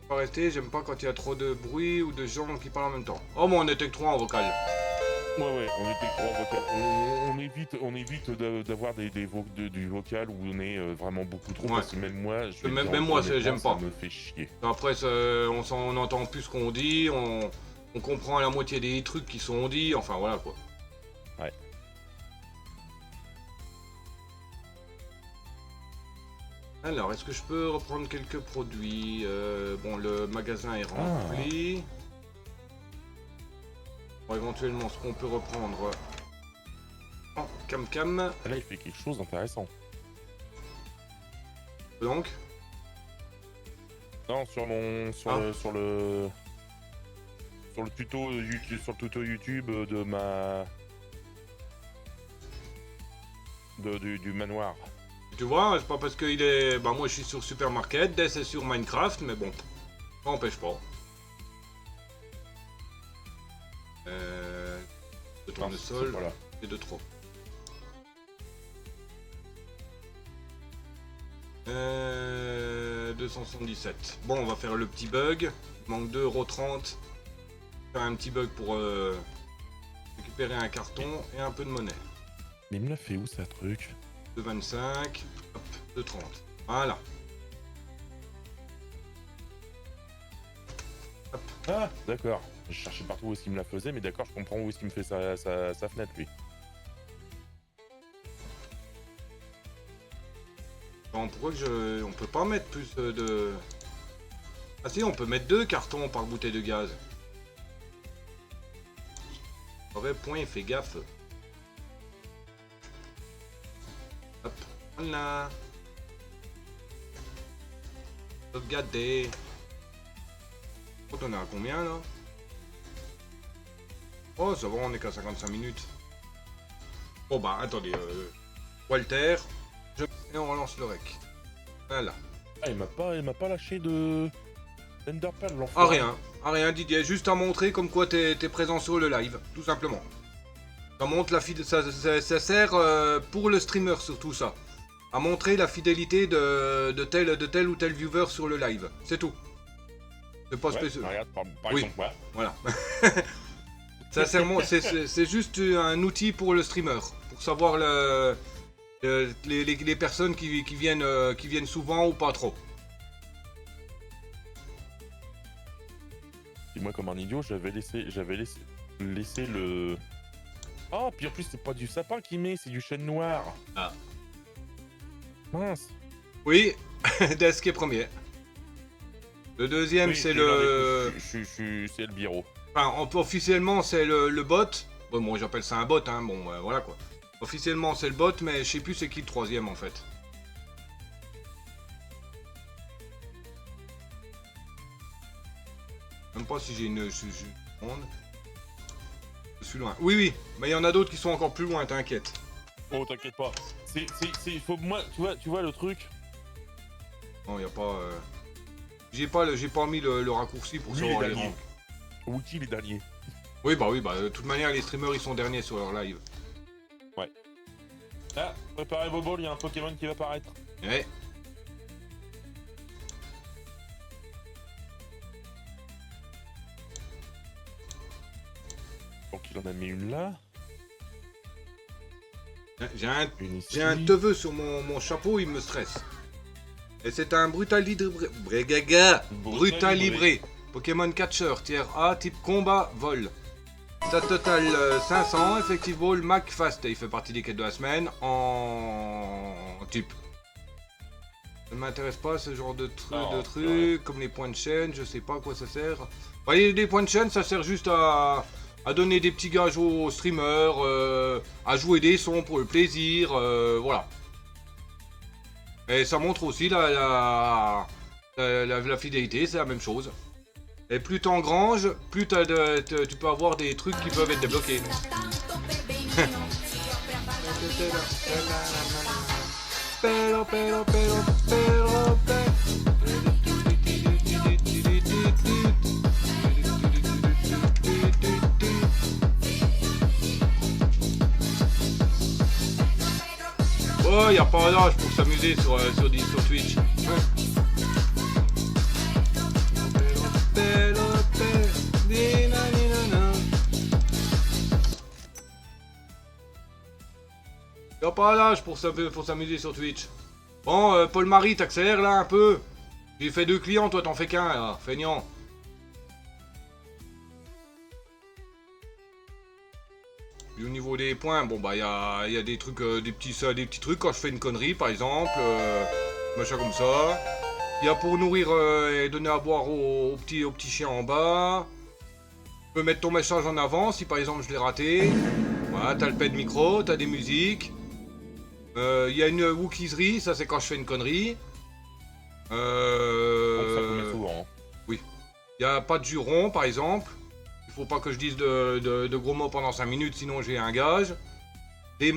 S1: Pas rester, j'aime pas quand il y a trop de bruit ou de gens qui parlent en même temps. Oh, mais on était que 3 en vocal.
S2: Ouais, on était trois vocales. On évite d'avoir du vocal où on est vraiment beaucoup trop,
S1: Ouais.
S2: parce que même moi,
S1: Même moi, j'aime pas.
S2: Ça me fait chier.
S1: Après, on entend plus ce qu'on dit, on comprend la moitié des trucs qui sont dits, enfin voilà quoi.
S2: Ouais.
S1: Alors, est-ce que je peux reprendre quelques produits? Bon, le magasin est rempli. Bon, éventuellement, ce qu'on peut reprendre en cam-cam.
S2: Là, il fait quelque chose d'intéressant.
S1: Donc
S2: Non, sur le tuto YouTube de ma du manoir.
S1: tu vois, c'est pas parce qu'il est... Bah moi je suis sur Supermarket, Des est sur Minecraft, mais bon, ça n'empêche pas. De tournesol,
S2: Voilà.
S1: c'est de trop. 277. Bon, on va faire le petit bug. Il manque 2,30 €. Faire un petit bug pour récupérer un carton et un peu de monnaie.
S2: Mais il me l'a fait où ça truc?
S1: 2,25. Hop, 2,30. Voilà. Hop.
S2: Ah, d'accord. Je cherchais partout où est-ce qu'il me la faisait, mais d'accord, je comprends où est-ce qu'il me fait sa fenêtre, lui.
S1: Bon, pourquoi que on peut pas mettre plus de... Ah si, on peut mettre 2 cartons par bouteille de gaz. Vrai point, fais gaffe. Hop, voilà. Sauvegarder. On est à combien là? Oh, ça va, on est qu'à 55 minutes. Bon bah, attendez, Walter, et on relance le rec. Voilà.
S2: Ah, il m'a pas lâché de... Enderpearl,
S1: Ah
S2: l'enfoiré.
S1: rien Didier, juste à montrer comme quoi t'es présent sur le live, tout simplement. Ça montre la ça sert pour le streamer surtout ça. À montrer la fidélité de tel ou tel viewer sur le live, c'est tout. C'est pas spécial.
S2: Regarde, par
S1: Oui.
S2: exemple, moi.
S1: Voilà. Sincèrement, c'est juste un outil pour le streamer, pour savoir les personnes qui viennent souvent ou pas trop.
S2: Et moi, comme un idiot, j'avais laissé le... Ah, puis en plus, c'est pas du sapin qu'il met, c'est du chêne noir.
S1: Ah.
S2: Mince.
S1: Oui, Desk est premier. Le deuxième,
S2: Oui,
S1: c'est
S2: j'ai
S1: le...
S2: c'est le bureau.
S1: Enfin, officiellement, c'est le bot. Bon, moi, j'appelle ça un bot, hein. Bon, voilà, quoi. Officiellement, c'est le bot, mais je sais plus c'est qui le troisième, en fait. Même pas si j'ai une... Je suis loin. Oui, mais il y en a d'autres qui sont encore plus loin, t'inquiète.
S2: Oh, t'inquiète pas. Faut moi, tu vois le truc.
S1: Non, y a pas... J'ai pas mis le raccourci pour
S2: Lui,
S1: savoir
S2: les
S1: les
S2: derniers.
S1: rangs.
S2: Wookie, les derniers.
S1: Oui, de toute manière, les streamers, ils sont derniers sur leur live.
S2: Ah, préparez vos balls, il y a un Pokémon qui va apparaître.
S1: Ouais.
S2: Donc il en a mis une là.
S1: J'ai
S2: Ici.
S1: un teveux sur mon chapeau, il me stresse. Et c'est un Brutalibré. Pokémon Catcher, tiers A, type combat, vol. Ça total 500, Effective Ball, Mac Fast. Il fait partie des quêtes de la semaine en type. Ça ne m'intéresse pas ce genre de trucs, comme les points de chaîne, je sais pas à quoi ça sert. Voyez, les points de chaîne, ça sert juste à donner des petits gages aux streamers, à jouer des sons pour le plaisir, voilà. Et ça montre aussi la fidélité, c'est la même chose. Et plus t'engranges, plus tu peux avoir des trucs qui peuvent être débloqués. Oh, y a pas d'âge pour s'amuser sur Twitch. Y'a pas d'âge pour s'amuser sur Twitch. Bon, Paul-Marie, t'accélères là un peu. J'ai fait 2 clients, toi t'en fais qu'un là, feignant. Et au niveau des points, bon bah y a des trucs, des petits trucs quand je fais une connerie par exemple, machin comme ça. Il y a pour nourrir et donner à boire aux petits chiens en bas. Tu peux mettre ton message en avant si par exemple je l'ai raté. Voilà, t'as le pet de micro, t'as des musiques. Il y a une wookieserie, ça c'est quand je fais une connerie.
S2: Ça met souvent.
S1: Oui. Il n'y a pas de juron par exemple. Il faut pas que je dise de gros mots pendant 5 minutes, sinon j'ai un gage. Il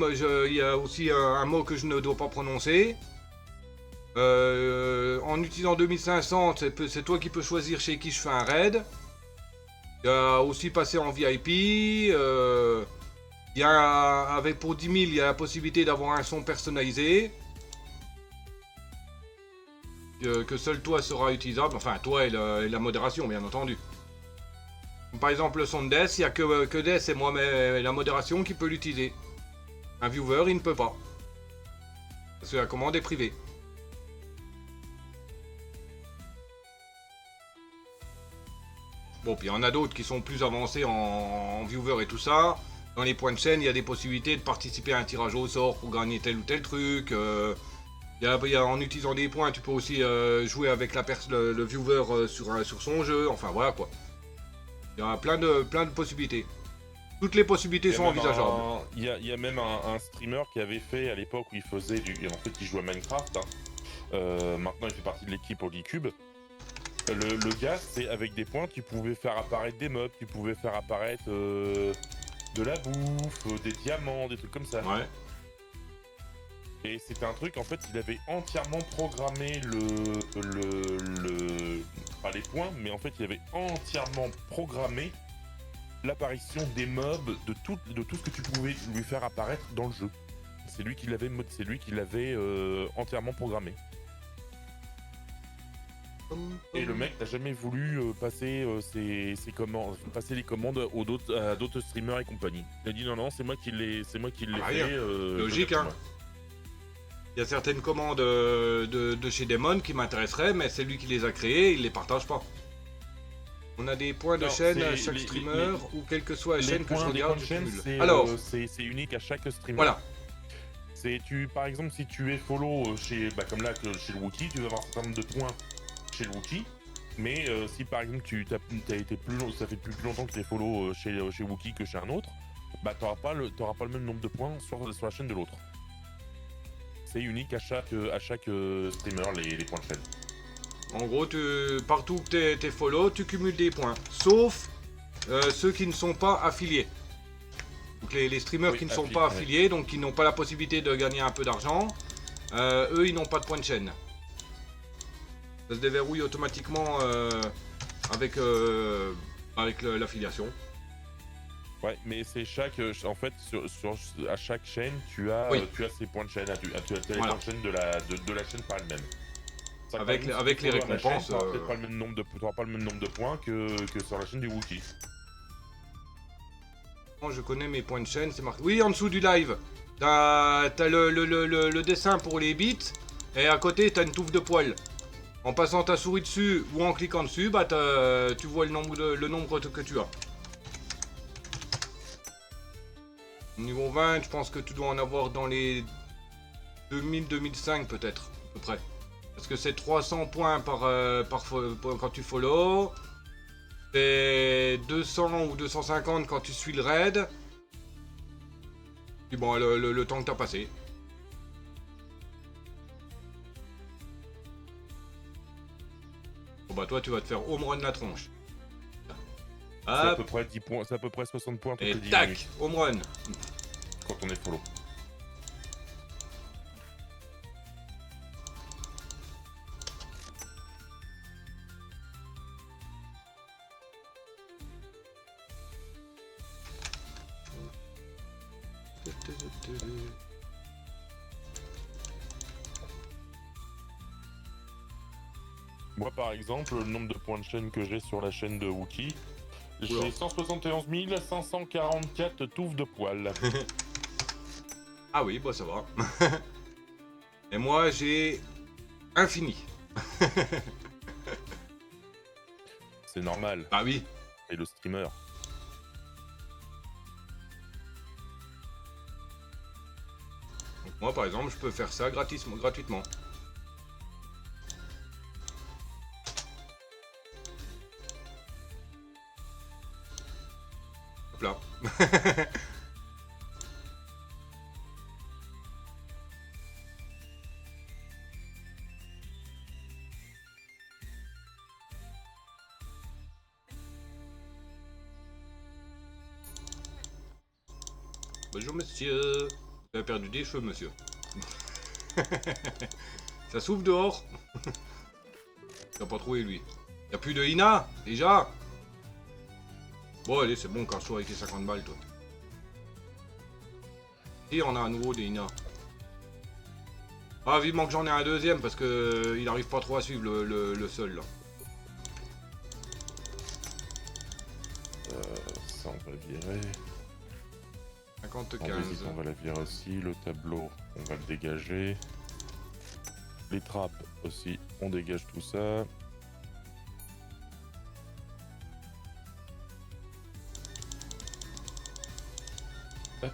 S1: y a aussi un mot que je ne dois pas prononcer. En utilisant 2500, c'est toi qui peux choisir chez qui je fais un raid. Il y a aussi passé en VIP. Il y a, pour 10 000, il y a la possibilité d'avoir un son personnalisé. Que seul toi sera utilisable. Enfin, toi et la modération, bien entendu. Par exemple, le son de Death, il n'y a que Death et moi, mais la modération qui peut l'utiliser. Un viewer, il ne peut pas. Parce que la commande est privée. Bon, puis il y en a d'autres qui sont plus avancés en viewer et tout ça. Dans les points de chaîne, il y a des possibilités de participer à un tirage au sort pour gagner tel ou tel truc. En utilisant des points, tu peux aussi jouer avec le viewer sur son jeu. Enfin, voilà quoi. Il y a plein de possibilités. Toutes les possibilités sont envisageables.
S2: Il y a même un streamer qui avait fait à l'époque où il faisait en fait, il jouait à Minecraft. Maintenant, il fait partie de l'équipe Holycube. Le gars, c'est avec des points, tu pouvais faire apparaître des mobs, tu pouvais faire apparaître de la bouffe, des diamants, des trucs comme ça.
S1: Ouais.
S2: Et c'était un truc, en fait, il avait entièrement programmé pas les points, mais en fait, il avait entièrement programmé l'apparition des mobs, de tout ce que tu pouvais lui faire apparaître dans le jeu. C'est lui qui l'avait entièrement programmé. Et le mec n'a jamais voulu passer passer les commandes à d'autres streamers et compagnie. Il a dit non, c'est moi qui l'ai fait.
S1: Logique, hein. Il y a certaines commandes de chez Demon qui m'intéresseraient, mais c'est lui qui les a créées, il les partage pas. On a des points de chaîne à chaque streamer, ou quelle que soit la chaîne que je regarde, je cumule.
S2: Alors, c'est unique à chaque streamer.
S1: Voilà.
S2: Par exemple, si tu es follow comme là, chez le Wookie, tu vas avoir un certain nombre de points chez le Wookie. Mais si par exemple t'as été ça fait plus longtemps que tu es follow chez Wookie que chez un autre, bah t'auras pas le même nombre de points sur la chaîne de l'autre. C'est unique à chaque streamer, les points de chaîne.
S1: En gros, partout que t'es follow, tu cumules des points. Sauf ceux qui ne sont pas affiliés. Donc les streamers qui ne sont pas affiliés, donc qui n'ont pas la possibilité de gagner un peu d'argent, eux, ils n'ont pas de points de chaîne. Ça se déverrouille automatiquement avec l'affiliation.
S2: Ouais, mais c'est en fait, à chaque chaîne, tu as ces points de chaîne, tu as les points de chaîne de la chaîne par elle-même.
S1: Avec les récompenses.
S2: Tu n'auras pas le même nombre de points que sur la chaîne du Wookie.
S1: Je connais mes points de chaîne, c'est marqué. Oui, en dessous du live. T'as le dessin pour les bits, et à côté, t'as une touffe de poils. En passant ta souris dessus ou en cliquant dessus, bah tu vois le nombre que tu as. Niveau 20, je pense que tu dois en avoir dans les 2000-2005 peut-être, à peu près. Parce que c'est 300 points quand tu follow. C'est 200 ou 250 quand tu suis le raid. Puis bon, le temps que t'as passé. Bon bah toi tu vas te faire home run la tronche.
S2: C'est à peu près 10 points, c'est à peu près 60 points toutes
S1: et
S2: les 10
S1: tac,
S2: minutes.
S1: home run.
S2: Quand on est follow. Moi par exemple, le nombre de points de chaîne que j'ai sur la chaîne de Wookie, j'ai 171 544 touffes de poils.
S1: Ah oui, bah ça va. Et moi j'ai infini.
S2: C'est normal.
S1: Ah oui.
S2: Et le streamer.
S1: Donc moi par exemple je peux faire ça gratuitement. Hop là. Bonjour monsieur. Vous avez perdu des cheveux monsieur. Ça souffle dehors. T'as pas trouvé lui. Y'a plus de Ina déjà. Bon allez c'est bon, casse-toi avec les 50 balles toi. Et on a à nouveau des Ina. Ah vivement que j'en ai un deuxième parce que il arrive pas trop à suivre le seul là.
S2: Ça on va virer.
S1: 50-15.
S2: On va la virer aussi. Le tableau, on va le dégager. Les trappes aussi, on dégage tout ça. Hop.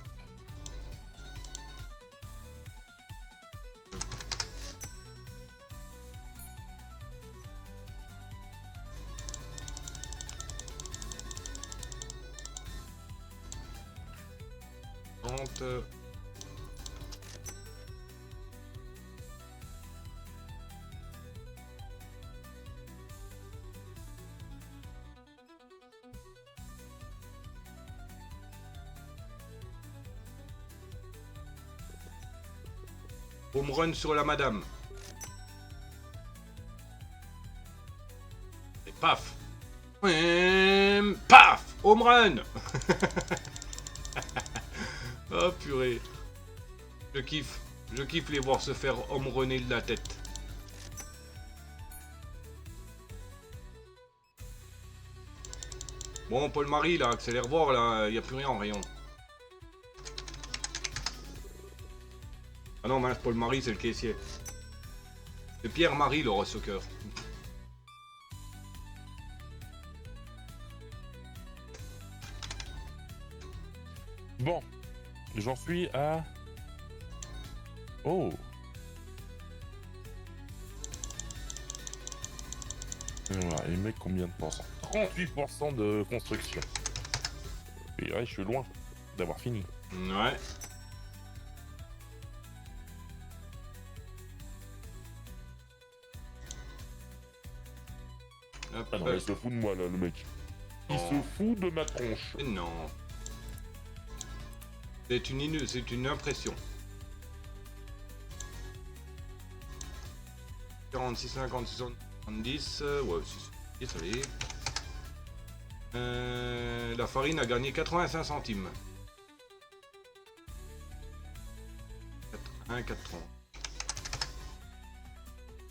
S1: Home run sur la madame. Et paf. Paf. Home run. Oh purée. Je kiffe. Je kiffe les voir se faire home runner de la tête. Bon, Paul-Marie, là, accélère voir, là, il n'y a plus rien en rayon. Ah non, mince, Paul-Marie, c'est le caissier. C'est Pierre-Marie, le soccer.
S2: Bon, j'en suis à... Oh. Voilà, les mecs, combien de pourcents? 38% de construction. Et ouais, je suis loin d'avoir fini.
S1: Ouais. Hop,
S2: Ah non, il se fout de moi, là, le mec. Il se fout de ma tronche.
S1: non. C'est une impression. 46, 56, 70, ouais, 6, allez. La farine a gagné 85 centimes. 4,1, 4,30.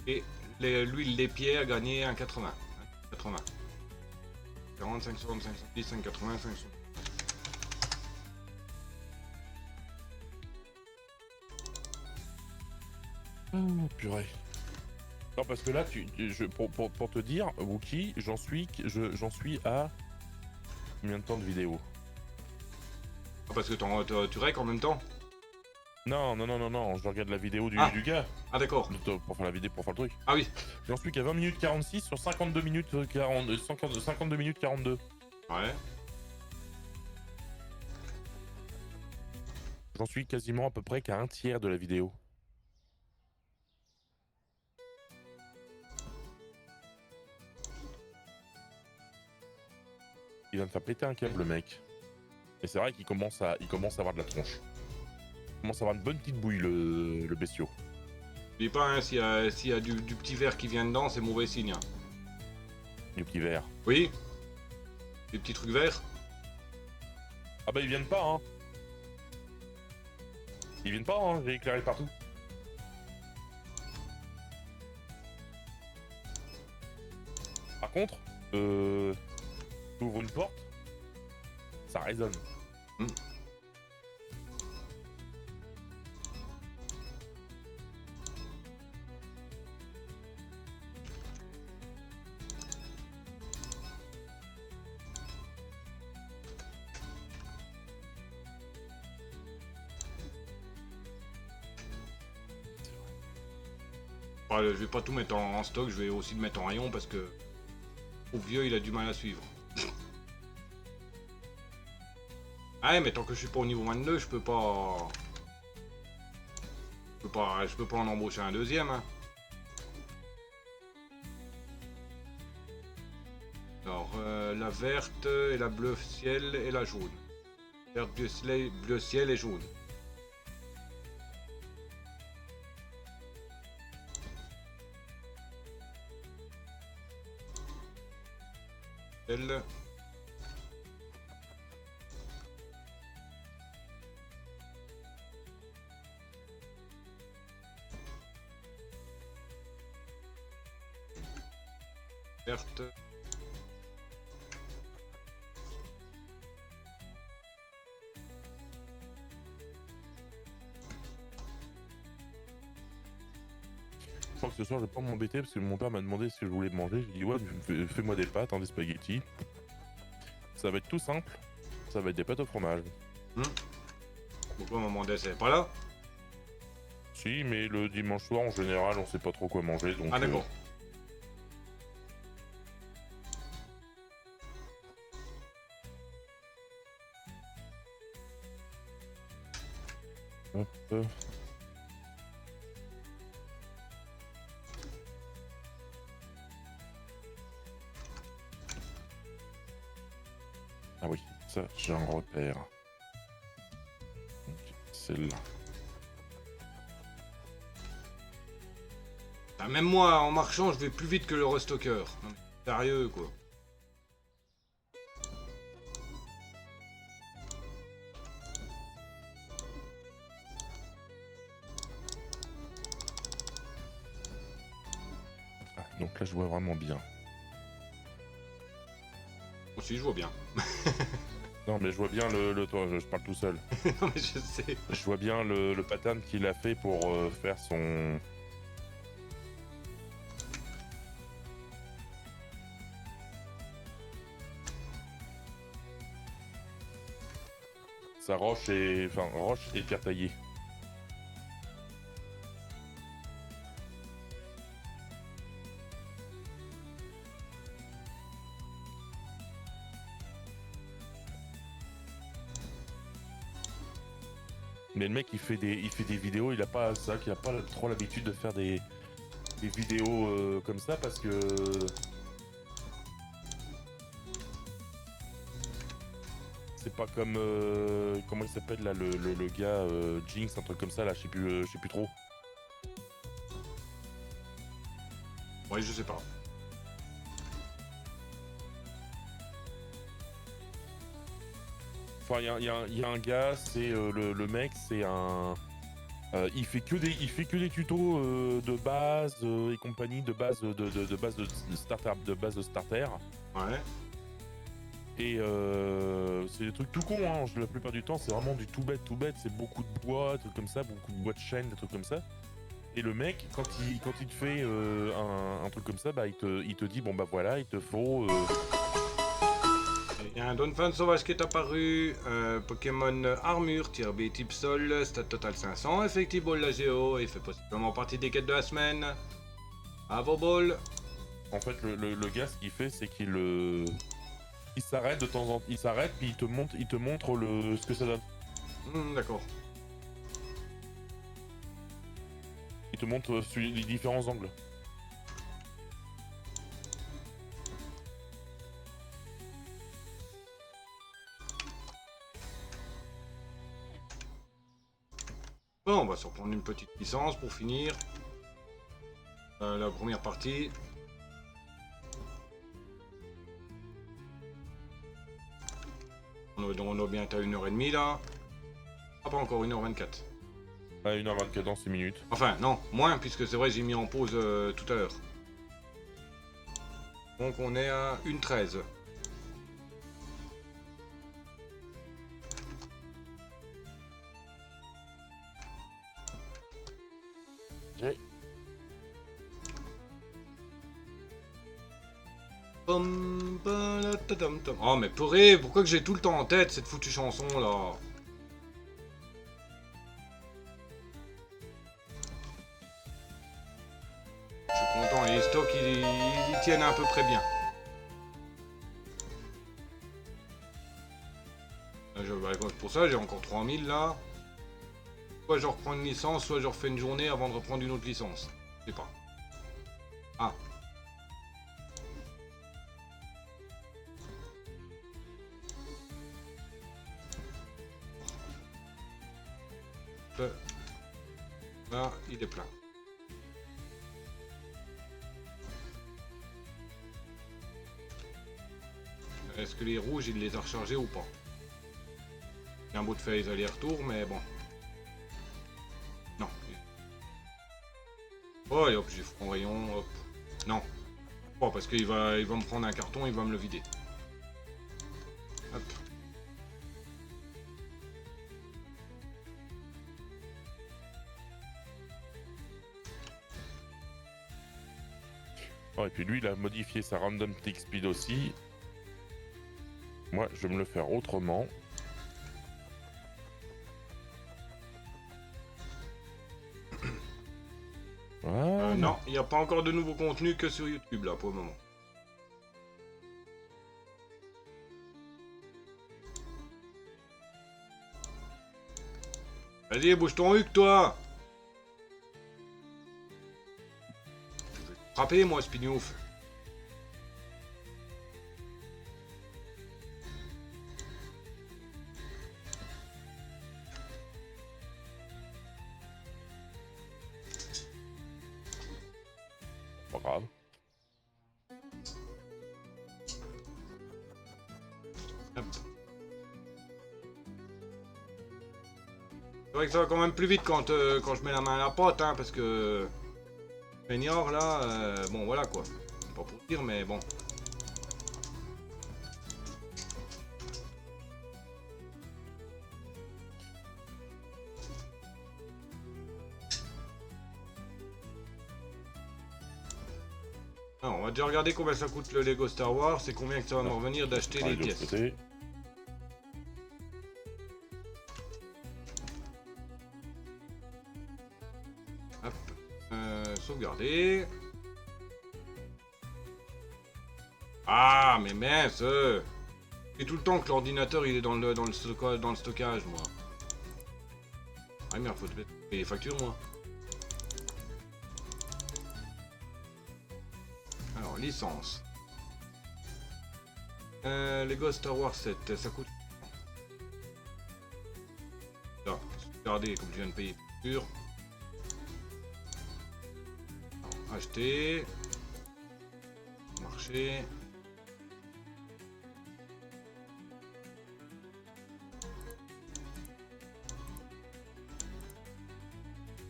S1: Et l'huile d'épier a gagné 1,80. 80. 40, 5, 65, 70, 5, 80, 5, 60.
S2: Oh, purée. Non, parce que là, pour te dire, Wookie, j'en suis à combien de temps de vidéo?
S1: Ah, parce que tu rec en même temps?
S2: Non, je regarde la vidéo du gars.
S1: Ah d'accord.
S2: Pour faire la vidéo, pour faire le truc.
S1: Ah oui.
S2: J'en suis qu'à 20 minutes 46 sur 52 minutes 40, 52 minutes 42.
S1: Ouais.
S2: J'en suis quasiment à peu près qu'à un tiers de la vidéo. Il va me faire péter un câble, le mec. Et c'est vrai qu'il commence à avoir de la tronche. Il commence à avoir une bonne petite bouille, le bestiau.
S1: N'oublie pas, hein, s'il y a du petit verre qui vient dedans, c'est mauvais signe. Hein.
S2: Du petit verre.
S1: Oui. Des petits trucs verts.
S2: Ah bah ils viennent pas, hein. Ils viennent pas, hein, j'ai éclairé partout. Par contre, t'ouvres une porte, ça résonne.
S1: Ouais, je vais pas tout mettre en stock, je vais aussi le mettre en rayon parce que au vieux il a du mal à suivre. Ah ouais, mais tant que je suis pas au niveau 22, je peux pas en embaucher un deuxième. Hein. Alors, la verte et la bleu ciel et la jaune. Verte, bleu ciel et jaune. Elle. Verte.
S2: Je crois que ce soir je vais pas m'embêter parce que mon père m'a demandé si je voulais manger. J'ai dit ouais, fais-moi des pâtes, hein, des spaghettis. Ça va être tout simple. Ça va être des pâtes au fromage.
S1: Pourquoi maman c'est pas là?
S2: Si, mais le dimanche soir en général on sait pas trop quoi manger donc.
S1: Ah d'accord.
S2: Hop. Ah oui, ça j'ai un repère. Celle-là.
S1: Ah, même moi, en marchant, je vais plus vite que le restocker. Non, mais sérieux, quoi.
S2: Ah, donc là, je vois vraiment bien.
S1: Moi aussi, je vois bien.
S2: Non, mais je vois bien le toi, je parle tout seul.
S1: Non, mais je sais.
S2: Je vois bien le pattern qu'il a fait pour faire son... Sa roche et... Enfin, roche et pierre taillée. Mais le mec, il fait des vidéos, il a pas ça, qu'il a pas trop l'habitude de faire des vidéos comme ça parce que... C'est pas comme... comment il s'appelle là, le gars Jinx, un truc comme ça là, je sais plus trop.
S1: Ouais, je sais pas.
S2: Enfin, il y a un gars, c'est le mec, c'est un... il fait que des tutos de base et compagnie, de base de starter,
S1: Ouais.
S2: Et c'est des trucs tout cons, hein. La plupart du temps, c'est vraiment du tout bête. C'est beaucoup de bois, des trucs comme ça, beaucoup de bois de chêne, des trucs comme ça. Et le mec, quand il te fait un truc comme ça, bah il te dit bon bah voilà, il te faut.
S1: Il y a un Donphan sauvage qui est apparu. Pokémon Armure, tir B type sol, stat total 500, effective ball la géo, et fait possiblement partie des quêtes de la semaine. Bravo ball.
S2: En fait, le gars, ce qu'il fait, c'est il s'arrête de temps en temps, il s'arrête puis il te montre ce que ça donne.
S1: D'accord.
S2: Il te montre sur les différents angles.
S1: Bon, on va se reprendre une petite licence pour finir. La première partie. On doit bien être à 1h30 là. Ah, pas encore 1h24.
S2: À 1h24 dans 6 minutes.
S1: Enfin, non, moins, puisque c'est vrai, j'ai mis en pause tout à l'heure. Donc on est à 1h13.
S2: Ouais.
S1: Oh mais purée, pourquoi que j'ai tout le temps en tête cette foutue chanson là? Je suis content, les stocks ils tiennent à peu près bien. Pour ça j'ai encore 3000 là. Soit je reprends une licence, soit je refais une journée avant de reprendre une autre licence. Je sais pas. Ah. Là, il est plein. Est-ce que les rouges, il les a rechargés ou pas? Il y a un bout de phase aller-retour, mais bon. Non. Oh, allez hop, j'ai franc rayon, hop. Non. Oh, parce qu'il va me prendre un carton, il va me le vider. Hop.
S2: Oh, et puis lui, il a modifié sa random tick speed aussi. Moi, je vais me le faire autrement. Voilà.
S1: Non, il n'y a pas encore de nouveau contenu que sur YouTube là pour le moment. Vas-y, bouge ton huc toi! Je vais te frapper moi, Spinouf. vrai que ça va quand même plus vite quand je mets la main à la pâte, hein, parce que... Peignard, là, bon, voilà, quoi. Pas pour dire, mais bon. Alors, on va déjà regarder combien ça coûte le Lego Star Wars et combien que ça va me revenir d'acheter les pièces. Hop, sauvegarder. Ah, mais mince! Et tout le temps que l'ordinateur il est dans le stockage, moi. Ah merde, faut payer les factures, moi. Alors, licence. Lego Star Wars 7, ça coûte... Là, regardez comme je viens de payer les factures. Alors, acheter. Marcher.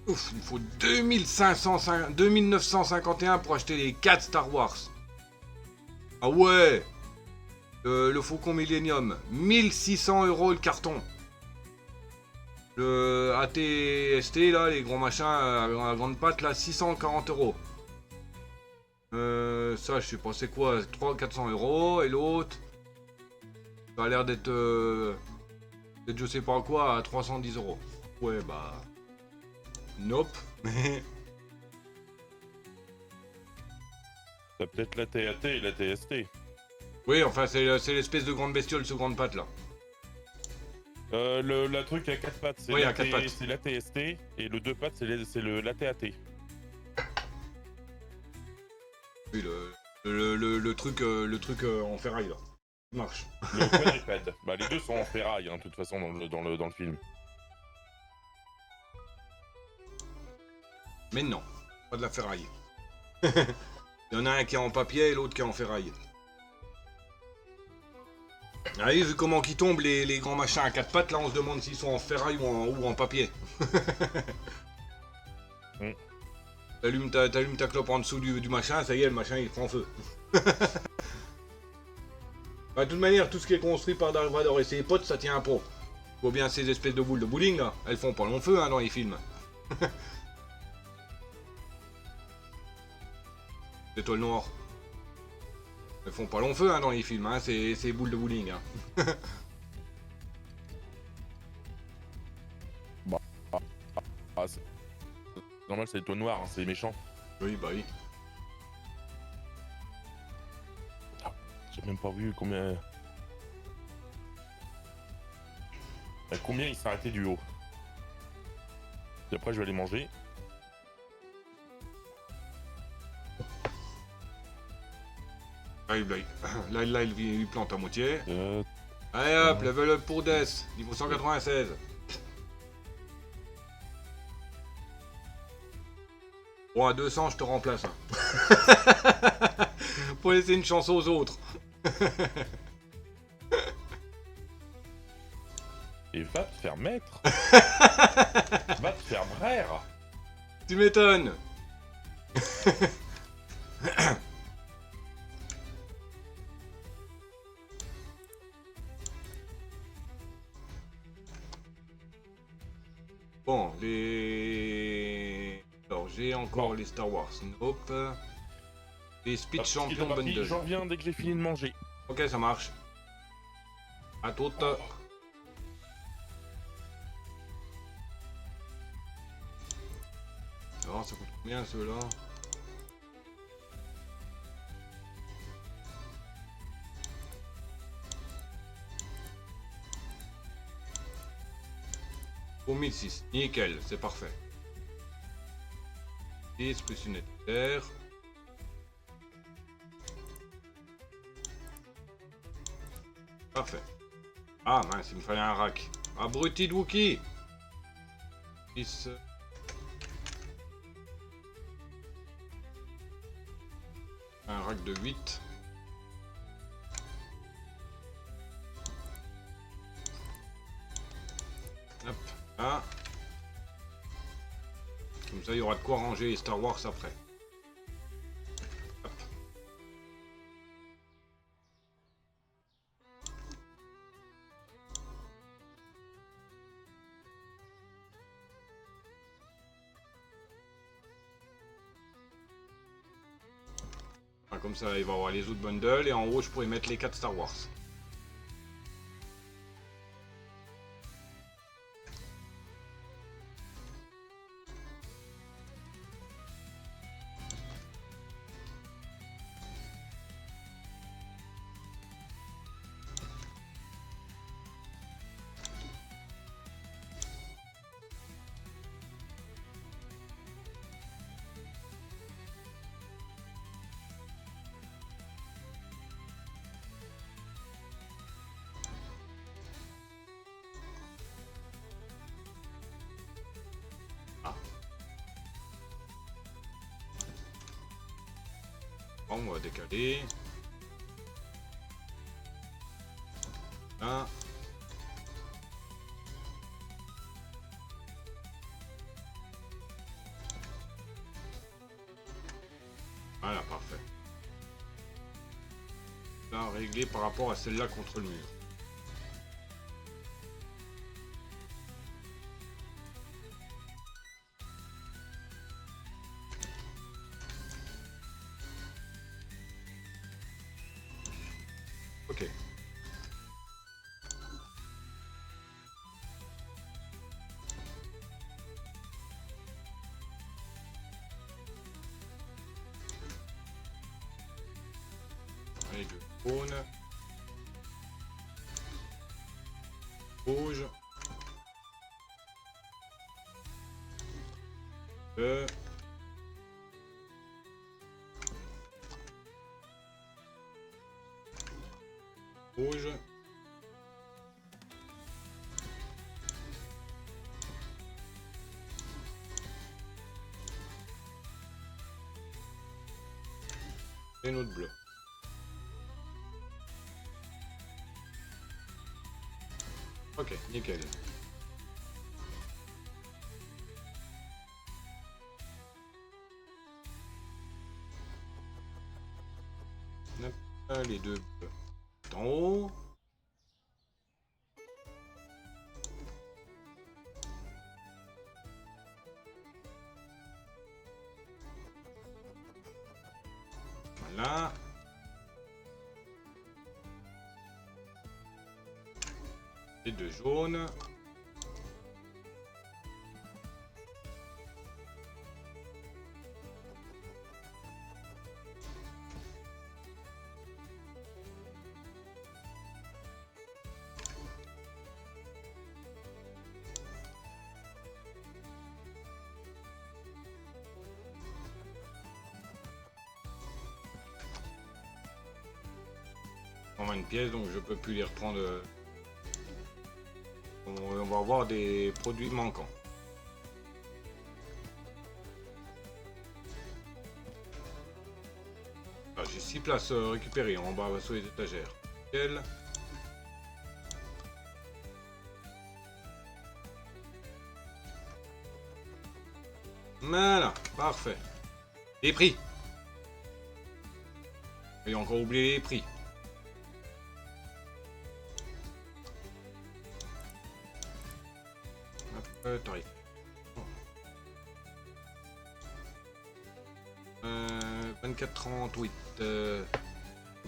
S1: Ouf, il me faut 2951 pour acheter les 4 Star Wars. Ah ouais, le Faucon Millennium, 1600 € le carton. Le AT-ST, là, les gros machins à grande patte, là, 640 €. Ça, je sais pas, c'est quoi, 300-400 €. Et l'autre, ça a l'air d'être, je sais pas quoi, à 310 €. Ouais, bah... Nope.
S2: T'as peut-être la TAT et la TST.
S1: Oui, enfin, c'est l'espèce de grande bestiole sous grande patte, là.
S2: La truc à 4 pattes, c'est
S1: oui,
S2: la TST, et le 2 pattes, c'est la TAT. Oui,
S1: le truc en ferraille, là. Il marche.
S2: Le quadrupède. Bah, les deux sont en ferraille, hein, de toute façon, dans le film.
S1: Mais non, pas de la ferraille. Il y en a un qui est en papier et l'autre qui est en ferraille. Ah oui, vu comment ils tombent les grands machins à 4 pattes, là on se demande s'ils sont en ferraille ou en papier. T'allumes ta clope en dessous du machin, ça y est, le machin il prend feu. Bah, de toute manière, tout ce qui est construit par Dark Vador et ses potes, ça tient un pot. Tu vois bien ces espèces de boules de bowling là, elles font pas long feu, hein, dans les films. L'étoile noire. Elles font pas long feu, hein, dans les films, hein, ces boules de bowling. Hein.
S2: C'est normal, c'est l'étoile noire, hein, c'est méchant.
S1: Oui, bah oui.
S2: J'ai même pas vu combien... Combien il s'est arrêté du haut. Et après, je vais aller manger.
S1: Là, il plante à moitié. Allez hop, level up pour Death, niveau 196. Bon, à 200, je te remplace. Hein. Pour laisser une chance aux autres.
S2: Et va te faire mettre. Va te faire frère.
S1: Tu m'étonnes. Bon, alors, j'ai encore les Star Wars. Nope. Les Speed Champion Bundle.
S2: J'en reviens dès que j'ai fini de manger.
S1: Ok, ça marche. À toute. Alors, ça coûte combien ceux-là? Pour 1006, nickel, c'est parfait. 10 plus une terre. Parfait. Ah mince, il me fallait un rack. Abruti de Wookie. 10. Un rack de 8. Hop, là. Comme ça, il y aura de quoi ranger les Star Wars après. Hop. Enfin, comme ça, il va y avoir les autres bundles. Et en haut, je pourrais mettre les 4 Star Wars. Bon, on va décaler. Là. Voilà, parfait. Là, réglé par rapport à celle-là contre le mur. Ok. Allez, le jaune. Rouge. Le... Rouge. Et notre bleu. Ok, nickel. On a les deux bleus en haut. Voilà. Les deux jaunes. On a une pièce, donc je peux plus les reprendre. On va avoir des produits manquants. Ah, j'ai 6 places récupérées en bas sur les étagères. Nickel. Voilà, parfait. Les prix. J'ai encore oublié les prix. Tarif. 24,38.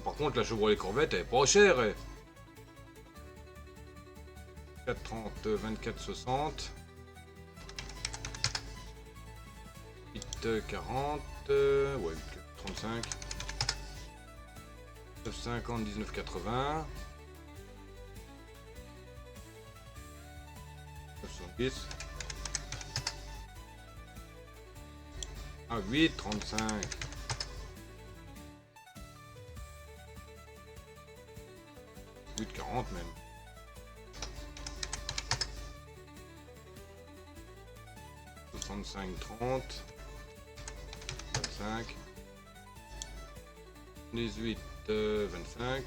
S1: Par contre, la Chevrolet Corvette, elle est pas chère. 4,30, 24,60. 8,40. Ouais, 35. 9,50, 19,80. 9,70. Ah, 8,35. 8,40 même. 65, 30. 25. 18, 25.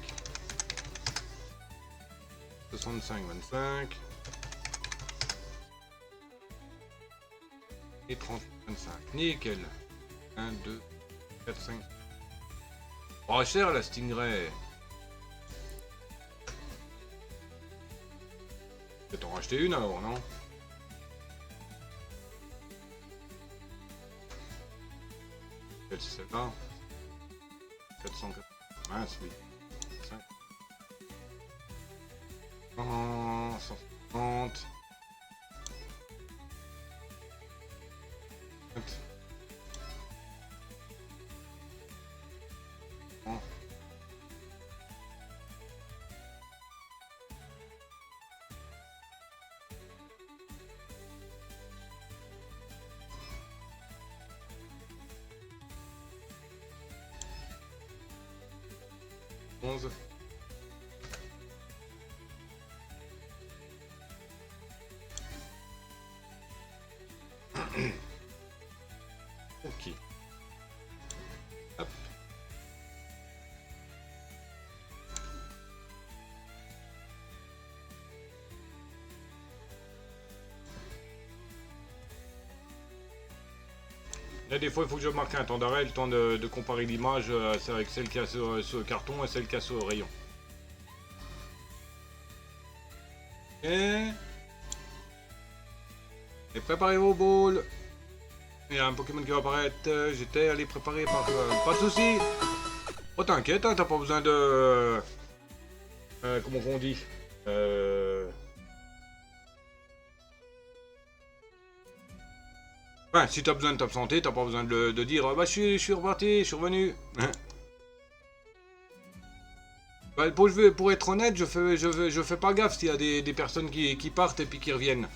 S1: 65, 25. Et 30, 25. Nickel. 1, 2, 4, 5. Oh, cher la Stingray. Je vais t'en racheter une alors, non? Quelle c'est celle-là? 480, oui. 5. 150. 11. Ok. Hop. Là, des fois, il faut que je marque un temps d'arrêt, le temps de comparer l'image avec celle qu'il y a sur le carton et celle qu'il y a sur le rayon. Et préparez vos balls. Il y a un Pokémon qui va apparaître. J'étais allé préparer par... pas de soucis. Oh, t'inquiète, hein, t'as pas besoin de... comment on dit Enfin, si t'as besoin de t'absenter, t'as pas besoin de dire bah je suis reparti, je suis revenu. Bah, pour être honnête, je fais pas gaffe s'il y a des personnes qui partent et puis qui reviennent.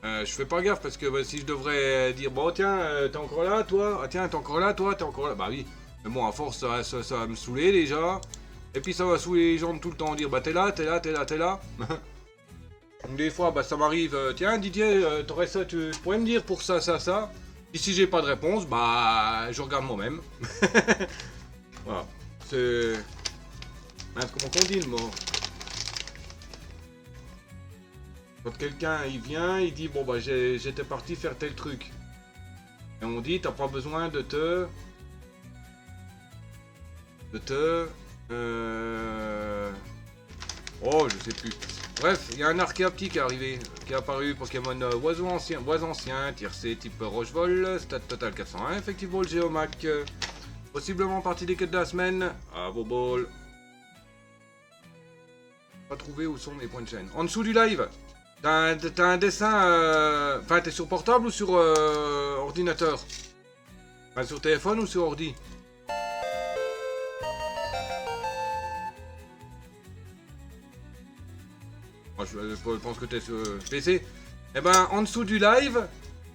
S1: Je fais pas gaffe parce que bah, si je devrais dire bon tiens, t'es encore là toi, ah tiens t'es encore là toi, t'es encore là, bah oui. Mais bon à force ça va me saouler déjà. Et puis ça va saouler les gens de tout le temps dire bah t'es là, t'es là, t'es là, t'es là. Donc des fois, bah, ça m'arrive, tiens Didier, t'aurais ça, tu pourrais me dire pour ça, ça, ça. Et si j'ai pas de réponse, bah je regarde moi-même. Voilà, c'est... Mince, comment on dit le mot? Quand quelqu'un il vient, il dit bon bah j'étais parti faire tel truc. Et on dit t'as pas besoin de te... Oh je sais plus. Bref, il y a un Archaeoptique qui est arrivé, qui est apparu, Pokémon oiseau ancien, tier C type roche-vol, stat total 401, effective ball Géomac, possiblement partie des quêtes de la semaine, à vos balls. Pas trouvé où sont mes points de chaîne. En dessous du live, t'as un dessin, enfin t'es sur portable ou sur ordinateur? Enfin sur téléphone ou sur ordi? Moi, je pense que tu es sur PC. Eh ben, en dessous du live,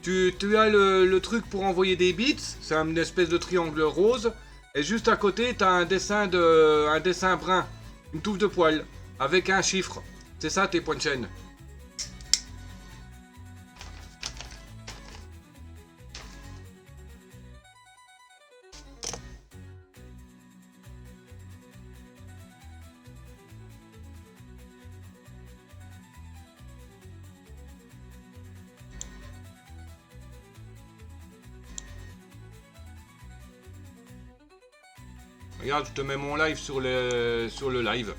S1: tu as le truc pour envoyer des bits. C'est une espèce de triangle rose. Et juste à côté, tu as un dessin brun. Une touffe de poils. Avec un chiffre. C'est ça tes points de chaîne. Regarde, je te mets mon live sur le live.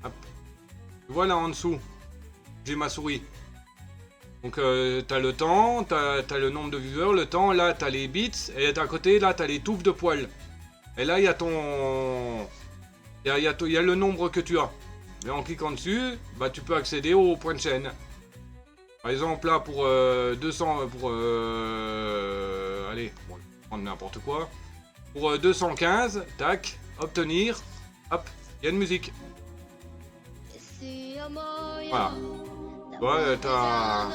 S1: Hop. Voilà en dessous. J'ai ma souris. Donc t'as le temps, t'as le nombre de viewers, le temps, là t'as les bits, et à côté là t'as les touffes de poils. Et là il y a ton... Il y a le nombre que tu as. Et en cliquant dessus, bah tu peux accéder au point de chaîne. Par exemple là pour 200, allez, bon, je vais prendre n'importe quoi. Pour 215, tac, obtenir, hop, il y a une musique. Voilà. Ouais, t'as...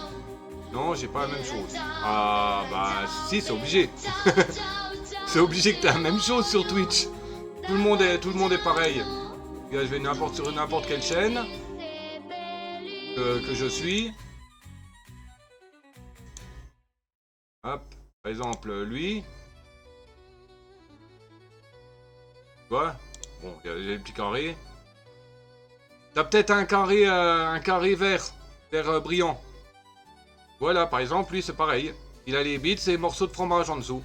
S1: Non, j'ai pas la même chose. Ah bah si, c'est obligé. C'est obligé que t'aies la même chose sur Twitch. Tout le monde est pareil. Là, je vais sur n'importe quelle chaîne que je suis. Hop, par exemple, lui. Tu vois? Bon, il y a les petits carrés. T'as peut-être un carré vert brillant. Voilà, par exemple, lui, c'est pareil. Il a les bits et les morceaux de fromage en dessous.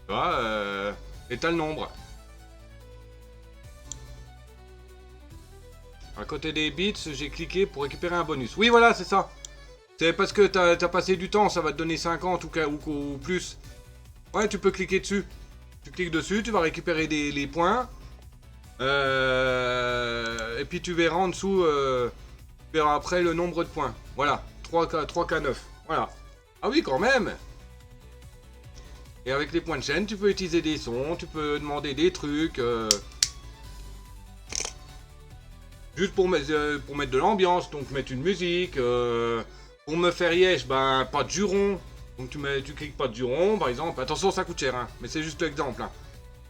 S1: Tu vois, et t'as le nombre. À côté des bits, j'ai cliqué pour récupérer un bonus. Oui, voilà, c'est ça. C'est parce que t'as passé du temps, ça va te donner 50 ou plus. Ouais, tu peux cliquer dessus. Tu cliques dessus, tu vas récupérer les points. Et puis tu verras en dessous, tu verras après le nombre de points. Voilà, 3K9. Voilà. Ah oui, quand même. Et avec les points de chaîne, tu peux utiliser des sons, tu peux demander des trucs. Juste pour mettre de l'ambiance, donc mettre une musique. Pour me faire yesh, ben pas de juron. Donc tu cliques pas de juron, par exemple. Attention, ça coûte cher, hein, mais c'est juste l'exemple. Hein.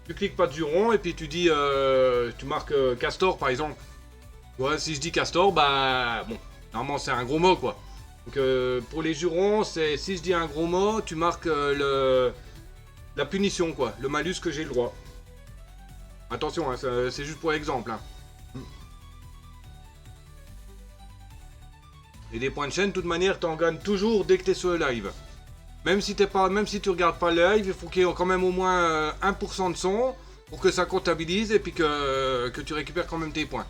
S1: Tu cliques pas de juron et puis tu dis, tu marques castor, par exemple. Ouais, si je dis castor, bah bon, normalement c'est un gros mot, quoi. Donc pour les jurons, c'est si je dis un gros mot, tu marques la punition, quoi, le malus que j'ai le droit. Attention, hein, c'est juste pour l'exemple. Hein. Et des points de chaîne, de toute manière, t'en gagnes toujours dès que t'es sur le live. Même si tu regardes pas le live, il faut qu'il y ait quand même au moins 1% de son pour que ça comptabilise et puis que tu récupères quand même tes points.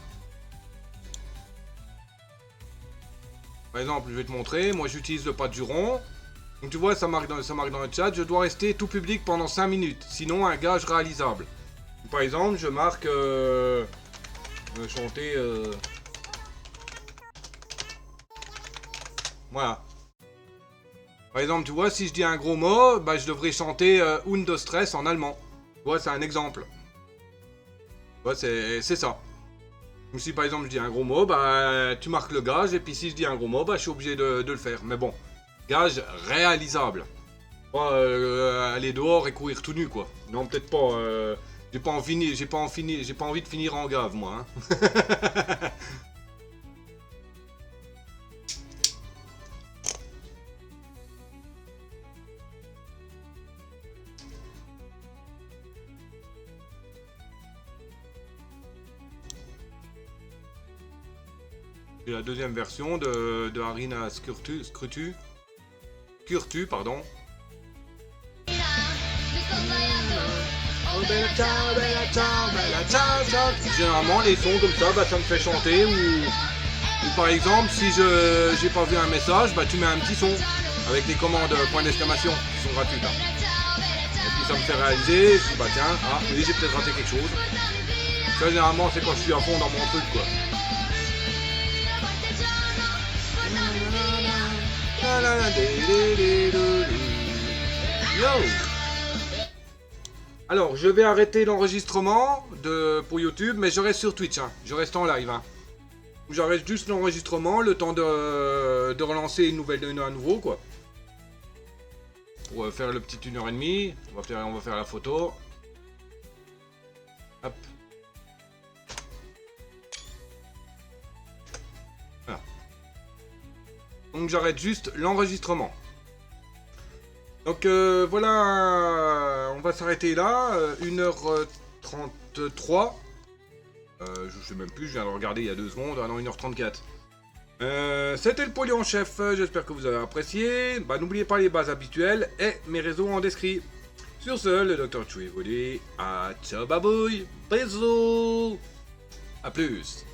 S1: Par exemple, je vais te montrer, moi j'utilise le pas de juron. Donc tu vois, ça marque dans le chat, je dois rester tout public pendant 5 minutes, sinon un gage réalisable. Par exemple, je marque chanter... Voilà. Par exemple, tu vois, si je dis un gros mot, bah, je devrais chanter Und Stress en allemand. Tu vois, c'est un exemple. Tu vois, c'est ça. Donc, si par exemple je dis un gros mot, bah, tu marques le gage, et puis si je dis un gros mot, bah, je suis obligé de le faire. Mais bon, gage réalisable. Pas aller dehors et courir tout nu, quoi. Non, peut-être pas. J'ai pas envie de finir en gave, moi. Hein. C'est la deuxième version de Harina Scurtu, pardon. Généralement, les sons comme ça, bah, ça me fait chanter. Ou par exemple, si j'ai pas vu un message, bah, tu mets un petit son avec les commandes point d'exclamation qui sont gratuites. Hein. Et puis ça me fait réaliser, je dis bah tiens, oui, j'ai peut-être raté quelque chose. Ça, généralement, c'est quand je suis à fond dans mon truc, quoi. Yo. Alors, je vais arrêter l'enregistrement pour YouTube, mais je reste sur Twitch, hein. Je reste en live. Hein. J'arrête juste l'enregistrement, le temps de relancer à nouveau, quoi. Pour faire le petit 1h30, on va faire la photo. Hop. Voilà. Donc j'arrête juste l'enregistrement. Donc voilà, on va s'arrêter là, 1h33. Je sais même plus, je viens de regarder il y a 2 secondes, ah non, 1h34. C'était le Poli en chef, j'espère que vous avez apprécié. Bah, n'oubliez pas les bases habituelles et mes réseaux en description. Sur ce, le Dr. Chouy vous dit à ciao babouille, bisous, à plus.